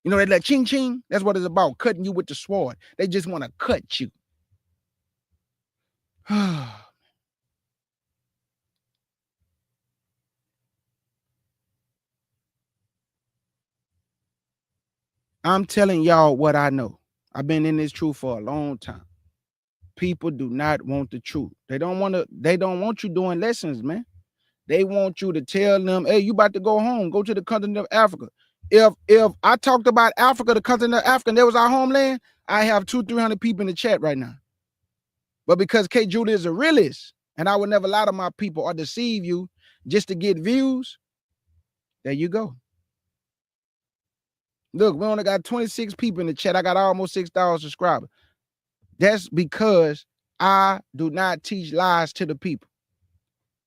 You know, that like ching ching, that's what it's about, cutting you with the sword. They just want to cut you. I'm telling y'all what I know. I've been in this truth for a long time. People do not want the truth. They don't want you doing lessons, man. They want you to tell them, hey, you about to go home, go to the continent of Africa. If I talked about Africa, the continent of Africa, and that was our homeland, I have 200-300 people in the chat right now. But because K. Judah is a realist, and I would never lie to my people or deceive you just to get views, there you go. Look, we only got 26 people in the chat. I got almost 6,000 subscribers. That's because I do not teach lies to the people.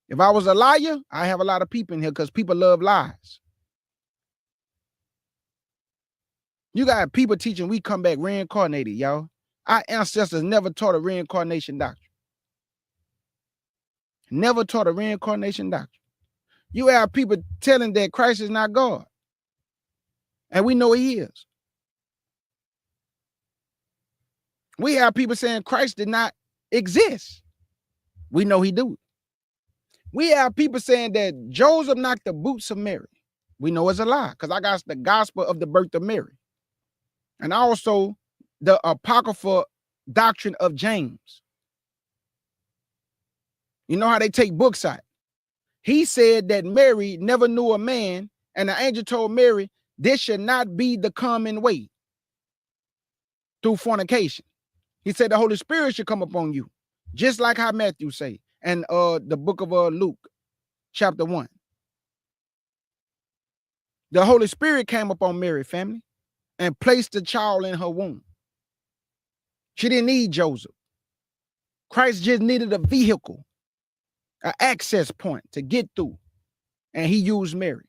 If I was a liar, I have a lot of people in here because people love lies. You got people teaching we come back reincarnated, y'all. Our ancestors never taught a reincarnation doctrine. Never taught a reincarnation doctrine. You have people telling that Christ is not God. And we know he is. We have people saying Christ did not exist. We know he do. We have people saying that Joseph knocked the boots of Mary. We know it's a lie because I got the gospel of the birth of Mary. And also the apocryphal doctrine of James. You know how they take books out. He said that Mary never knew a man, and the angel told Mary, this should not be the common way through fornication. He said the Holy Spirit should come upon you, just like how Matthew say, and the book of Luke, chapter 1. The Holy Spirit came upon Mary, family, and placed the child in her womb. She didn't need Joseph. Christ just needed a vehicle, an access point to get through, and he used Mary.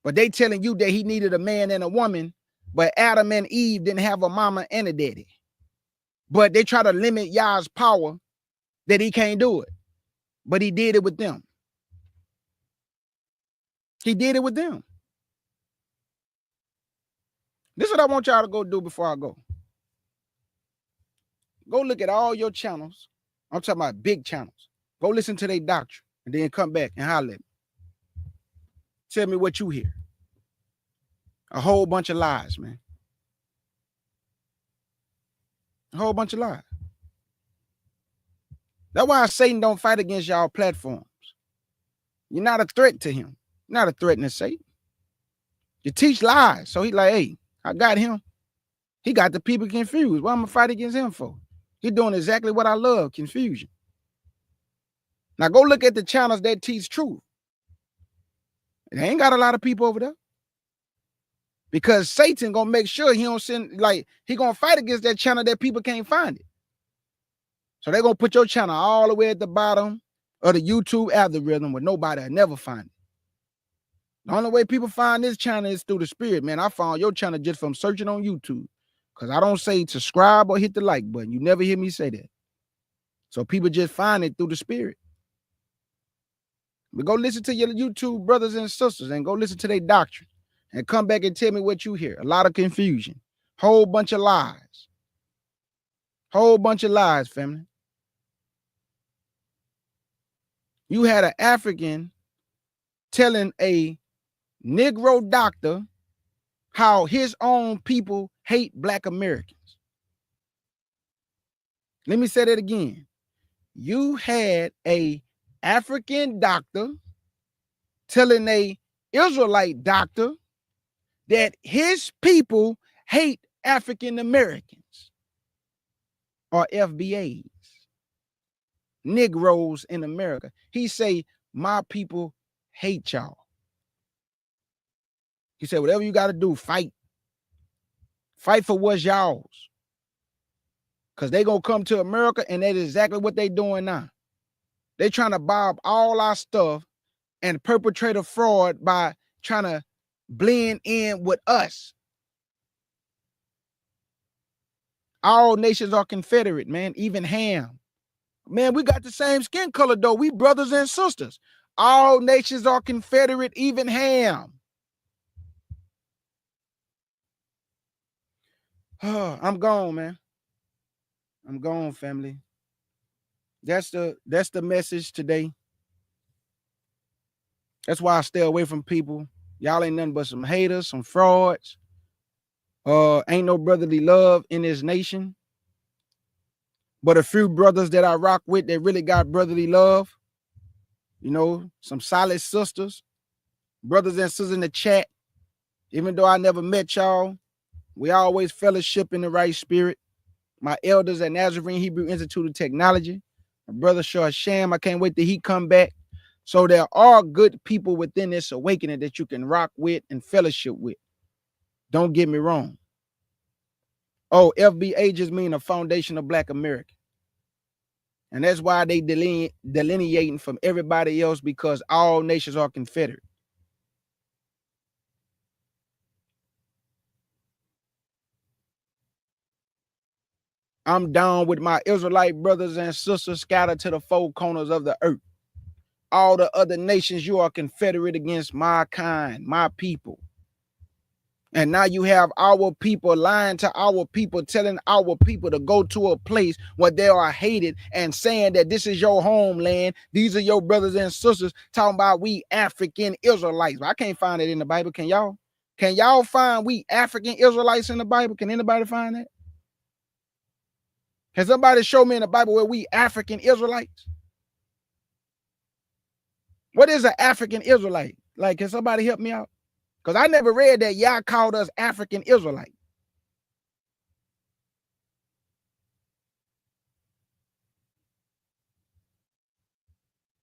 But they telling you that he needed a man and a woman, but Adam and Eve didn't have a mama and a daddy. But they try to limit Yah's power that he can't do it. But he did it with them. He did it with them. This is what I want y'all to go do before I go. Go look at all your channels. I'm talking about big channels. Go listen to their doctrine and then come back and holler at me. Tell me what you hear. A whole bunch of lies, man. A whole bunch of lies. That's why Satan don't fight against y'all platforms. You're not a threat to him. You're not a threat to Satan. You teach lies. So he like, hey, I got him. He got the people confused. What I'm going to fight against him for? He's doing exactly what I love, confusion. Now go look at the channels that teach truth. It ain't got a lot of people over there. Because Satan gonna make sure he don't send, like, he gonna fight against that channel that people can't find it. So they're gonna put your channel all the way at the bottom of the YouTube algorithm where nobody will never find it. The only way people find this channel is through the spirit, man. I found your channel just from searching on YouTube. Because I don't say subscribe or hit the like button. You never hear me say that. So people just find it through the spirit. But go listen to your YouTube brothers and sisters and go listen to their doctrine. And come back and tell me what you hear. A lot of confusion. Whole bunch of lies. Whole bunch of lies, family. You had an African telling a Negro doctor how his own people hate Black Americans. Let me say that again. You had a African doctor telling a Israelite doctor that his people hate African Americans or FBAs, Negroes in America. He say, my people hate y'all. He said, whatever you got to do, fight. Fight for what's y'all's. Because they going to come to America and that's exactly what they doing now. They trying to bob all our stuff and perpetrate a fraud by trying to blend in with us. All nations are Confederate, man, even Ham. Man, we got the same skin color, though. We brothers and sisters. All nations are Confederate, even Ham. I'm gone, man. I'm gone, family. That's the message today. That's why I stay away from people. Y'all ain't nothing but some haters, some frauds. Ain't no brotherly love in this nation, but a few brothers that I rock with that really got brotherly love. You know, some solid sisters, brothers and sisters in the chat. Even though I never met y'all, we always fellowship in the right spirit. My elders at Nazarene Hebrew Institute of Technology, my brother Shah Sham, I can't wait till he come back. So there are good people within this awakening that you can rock with and fellowship with. Don't get me wrong. Oh, FBA just mean a foundation of Black America. And that's why they delineating from everybody else, because all nations are confederate. I'm down with my Israelite brothers and sisters scattered to the four corners of the earth. All the other nations, you are confederate against my kind, my people. And now you have our people lying to our people, telling our people to go to a place where they are hated and saying that this is your homeland. These are your brothers and sisters, talking about we African Israelites. I can't find it in the Bible. Can y'all? Can y'all find we African Israelites in the Bible? Can anybody find that? Can somebody show me in the Bible where we African Israelites? What is an African Israelite? Like, can somebody help me out? Because I never read that y'all called us African Israelite.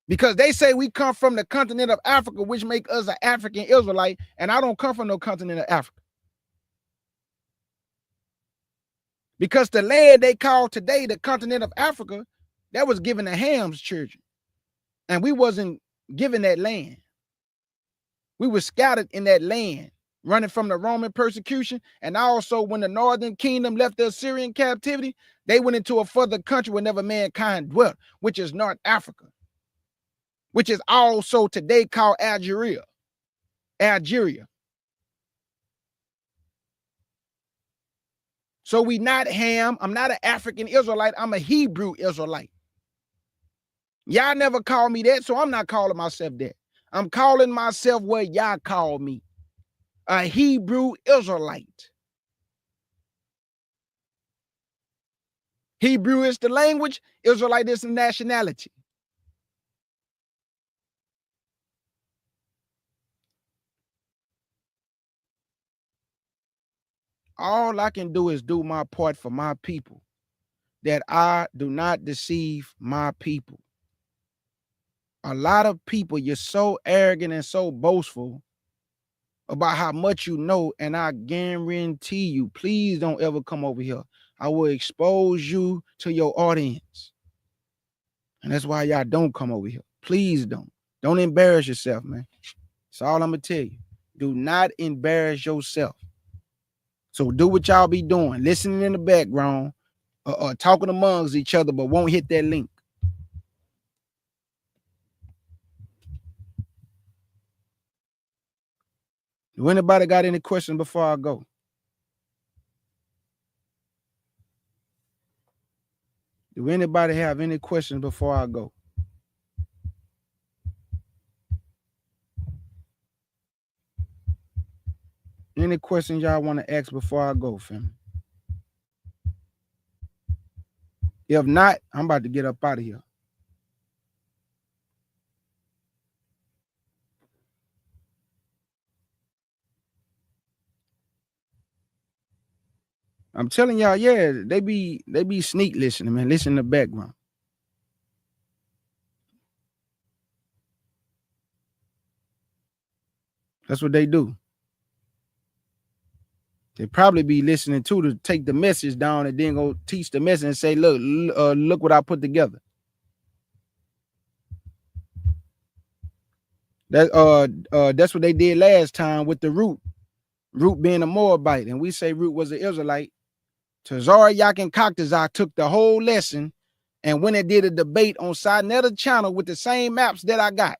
Because they say we come from the continent of Africa, which make us an African Israelite, and I don't come from no continent of Africa. Because the land they call today the continent of Africa, that was given to Ham's children. And we wasn't given that land. We were scattered in that land, running from the Roman persecution. And also when the northern kingdom left the Assyrian captivity, they went into a further country where never mankind dwelt, which is North Africa, which is also today called Algeria. So we not Ham. I'm not an African Israelite. I'm a Hebrew Israelite. Y'all never called me that, so I'm not calling myself that. I'm calling myself what y'all call me, a Hebrew Israelite. Hebrew is the language, Israelite is the nationality. All I can do is do my part for my people, that I do not deceive my people. A lot of people, you're so arrogant and so boastful about how much you know, and I guarantee you, please don't ever come over here. I will expose you to your audience. And that's why y'all don't come over here. Please don't. Don't embarrass yourself, man. That's all I'm going to tell you. Do not embarrass yourself. So do what y'all be doing, listening in the background, talking amongst each other, but won't hit that link. Do anybody got any questions before I go? Do anybody have any questions before I go? Any questions y'all want to ask before I go, fam? If not, I'm about to get up out of here. I'm telling y'all, yeah, they be sneak listening, man. Listen in the background. That's what they do. They probably be listening to take the message down and then go teach the message and say, look what I put together. That's what they did last time with the Root being a Moabite, and we say Root was an Israelite. Tazara Yakin Koktazar took the whole lesson and went and did a debate on Sinetta channel with the same maps that I got,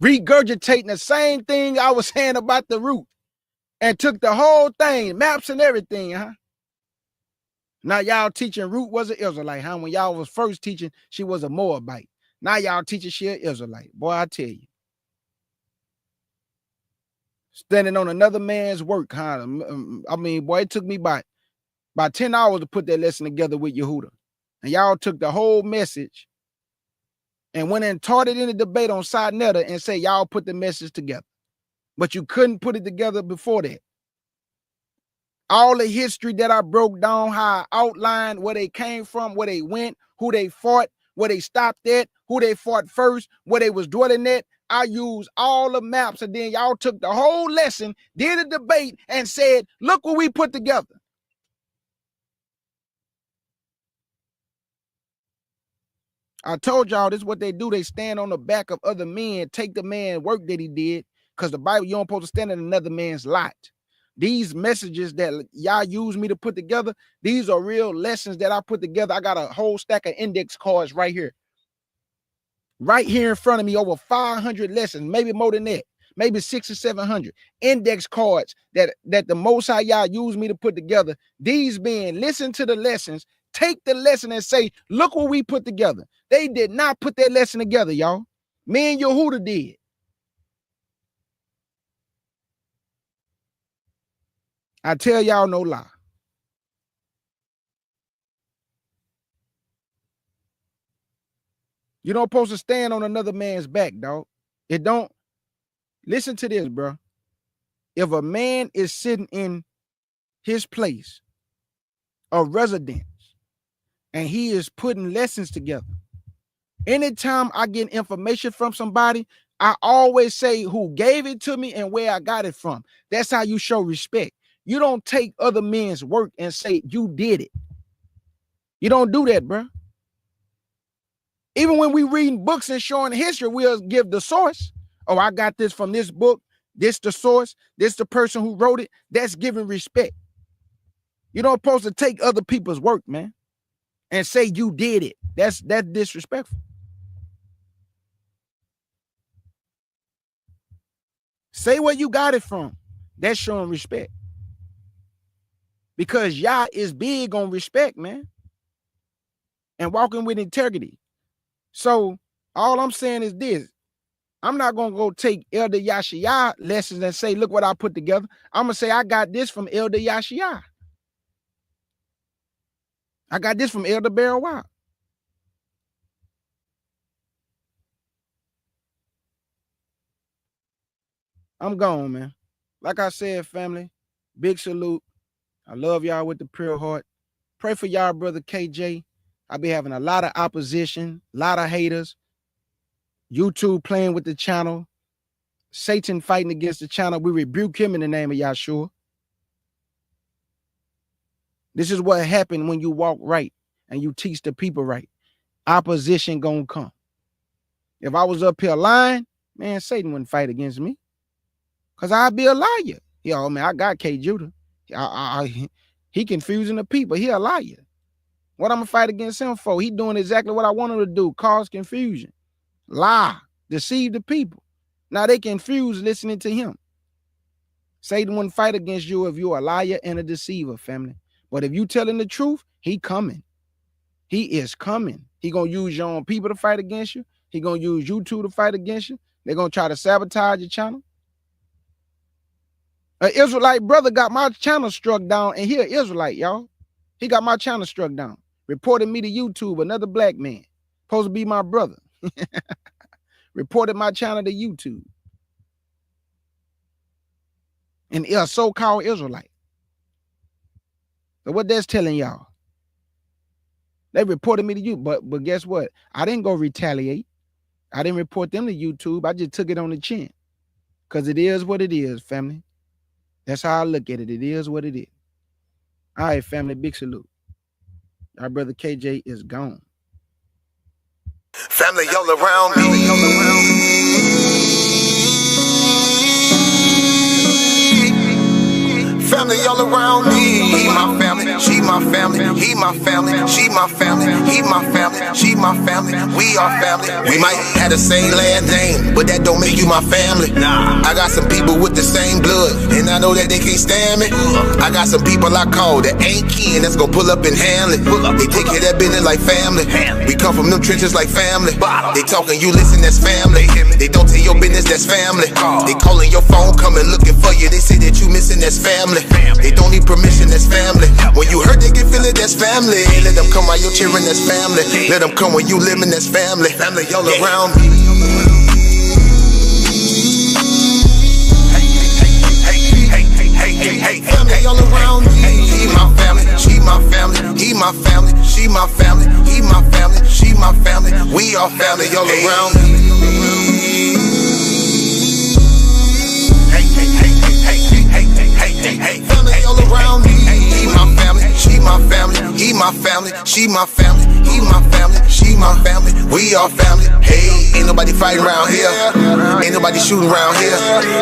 regurgitating the same thing I was saying about the Root, and took the whole thing, maps and everything, huh? Now y'all teaching Root was an Israelite, huh? When y'all was first teaching, she was a Moabite. Now y'all teaching she an Israelite. Boy, I tell you. Standing on another man's work, huh? I mean, boy, it took me about 10 hours to put that lesson together with Yehuda. And y'all took the whole message and went and taught it in a debate on Side Netta and say y'all put the message together. But you couldn't put it together before that. All the history that I broke down, how I outlined where they came from, where they went, who they fought, where they stopped at, who they fought first, where they was dwelling at. I used all the maps, and then y'all took the whole lesson, did a debate, and said, look what we put together. I told y'all this is what they do. They stand on the back of other men, take the man work that he did, because the Bible, you don't supposed to stand in another man's lot. These messages that y'all use me to put together, these are real lessons that I put together. I got a whole stack of index cards right here. Right here in front of me, over 500 lessons, maybe more than that, maybe 600 or 700 index cards that the Most High y'all use me to put together. These being, listen to the lessons, take the lesson and say, look what we put together. They did not put that lesson together, y'all. Me and Yehuda did. I tell y'all no lie. You don't supposed to stand on another man's back, dog. It don't. Listen to this, bro. If a man is sitting in his place of residence and he is putting lessons together, anytime I get information from somebody, I always say who gave it to me and where I got it from. That's how you show respect. You don't take other men's work and say you did it. You don't do that, bro. Even when we reading books and showing history, we'll give the source. Oh, I got this from this book. This the source. This the person who wrote it. That's giving respect. You don't supposed to take other people's work, man, and say you did it. That's disrespectful. Say where you got it from. That's showing respect. Because Yah is big on respect, man, and walking with integrity. So all I'm saying is this. I'm not going to go take Elder Yashiyah lessons and say, look what I put together. I'm going to say I got this from Elder Yashiyah. I got this from Elder Barrow. I'm gone, man. Like I said, family, big salute. I love y'all with the pure heart. Pray for y'all, brother KJ. I be having a lot of opposition, a lot of haters. YouTube playing with the channel. Satan fighting against the channel. We rebuke him in the name of Yahshua. This is what happened when you walk right and you teach the people right. Opposition gonna come. If I was up here lying, man, Satan wouldn't fight against me. Because I'd be a liar. Yo, man, I got K. Judah. He confusing the people. He a liar. What I'm going to fight against him for? He doing exactly what I want him to do. Cause confusion. Lie. Deceive the people. Now they confused listening to him. Satan wouldn't fight against you if you're a liar and a deceiver, family. But if you telling the truth, he coming. He is coming. He going to use your own people to fight against you. He going to use you two to fight against you. They're going to try to sabotage your channel. An Israelite brother got my channel struck down, and he an Israelite, y'all. He got my channel struck down. Reported me to YouTube, another black man. Supposed to be my brother. Reported my channel to YouTube. And a so-called Israelite. So what that's telling y'all? They reported me to you, but guess what? I didn't go retaliate. I didn't report them to YouTube. I just took it on the chin. Because it is what it is, family. That's how I look at it. It is what it is. All right, family, big salute. Our brother KJ is gone. Family, y'all around me. Family, y'all around me. My family. she my family, he my family, she my family, he my family, she my family, we are family. We might have the same last name, but that don't make you my family. I got some people with the same blood, and I know that they can't stand me. I got some people I call that ain't kin, that's gonna pull up and handle it. They take care of that business like family. We come from them trenches like family. They talking, you listen, that's family. They don't tell your business, that's family. They calling your phone, coming looking for you. They say that you missing, that's family. They don't need permission, that's family. When you hurt, they can feel it, that's family. Let them come while you're cheering, that's family. Let them come when you living, that's family. Family all around me. Hey, family all around me. He my family, she my family, he my family, she my family, he my family, she my family. We are family all around me. Hey, family all around me. He my family, she my family, he my family, she my family, he my family, she my family. We are family. Hey, ain't nobody fighting around here. Ain't nobody shooting around here.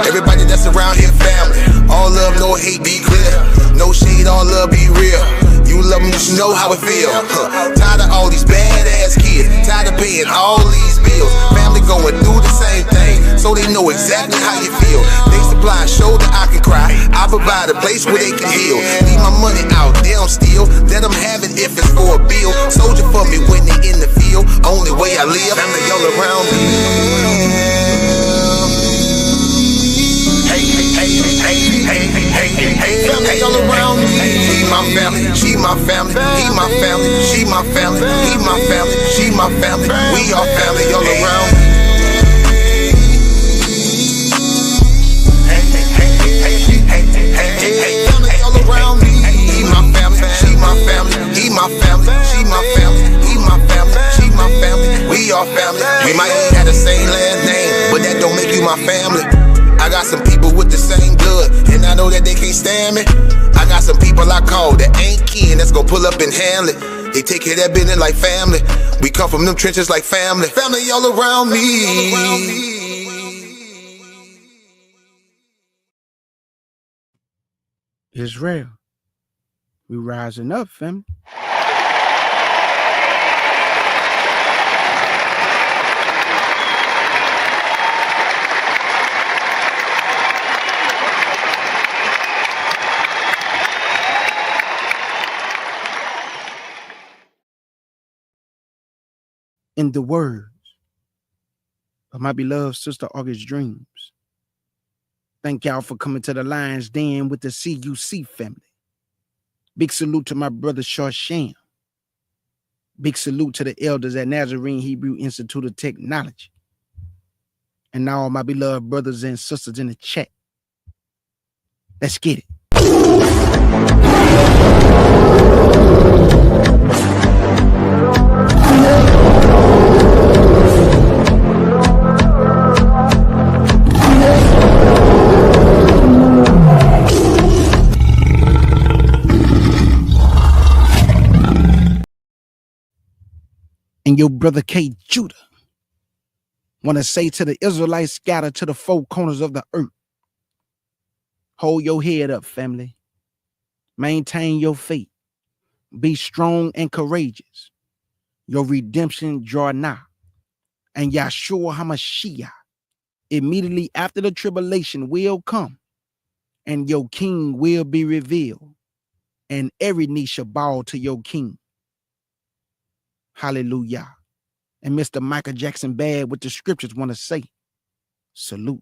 Everybody that's around here family. All love, no hate, be clear. No shade, all love, be real. You love them, you should know how it feel. Tired of all these badass kids. Tired of paying all these bills. Family going through the same thing, so they know exactly how you feel. They supply a shoulder I can cry. I provide a place where they can heal. Leave my money out, they don't steal. Let them have it if it's for a bill. Soldier for me when they in the field. Only way I live, family all around me. Hey, family all around me. He my family, she my family, he my family, she my family, he my family, she my family. We are family all around me. Hey, family all around me. He my family, she my family, he my family, she my family, he my family, she my family. We are family. We might have the same last name, but that don't make you my family. I got some people with the same blood, and I know that they can't stand me. I got some people I call that ain't kin, that's gonna pull up and handle it. They take care of that business like family. We come from them trenches like family. Family all around me. Israel, we rising up, family. In the words of my beloved sister August Dreams, thank y'all for coming to the Lions Den with the CUC family. Big salute to my brother Sham. Big salute to the elders at Nazarene Hebrew Institute of Technology. And now all my beloved brothers and sisters in the chat. Let's get it. And your brother K. Judah want to say to the Israelites scattered to the four corners of the earth, hold your head up, family. Maintain your faith. Be strong and courageous. Your redemption draw nigh. And Yahshua HaMashiach, immediately after the tribulation, will come, and your king will be revealed, and every knee shall bow to your king. Hallelujah. And Mr. Michael Jackson Bad with the scriptures want to say, salute.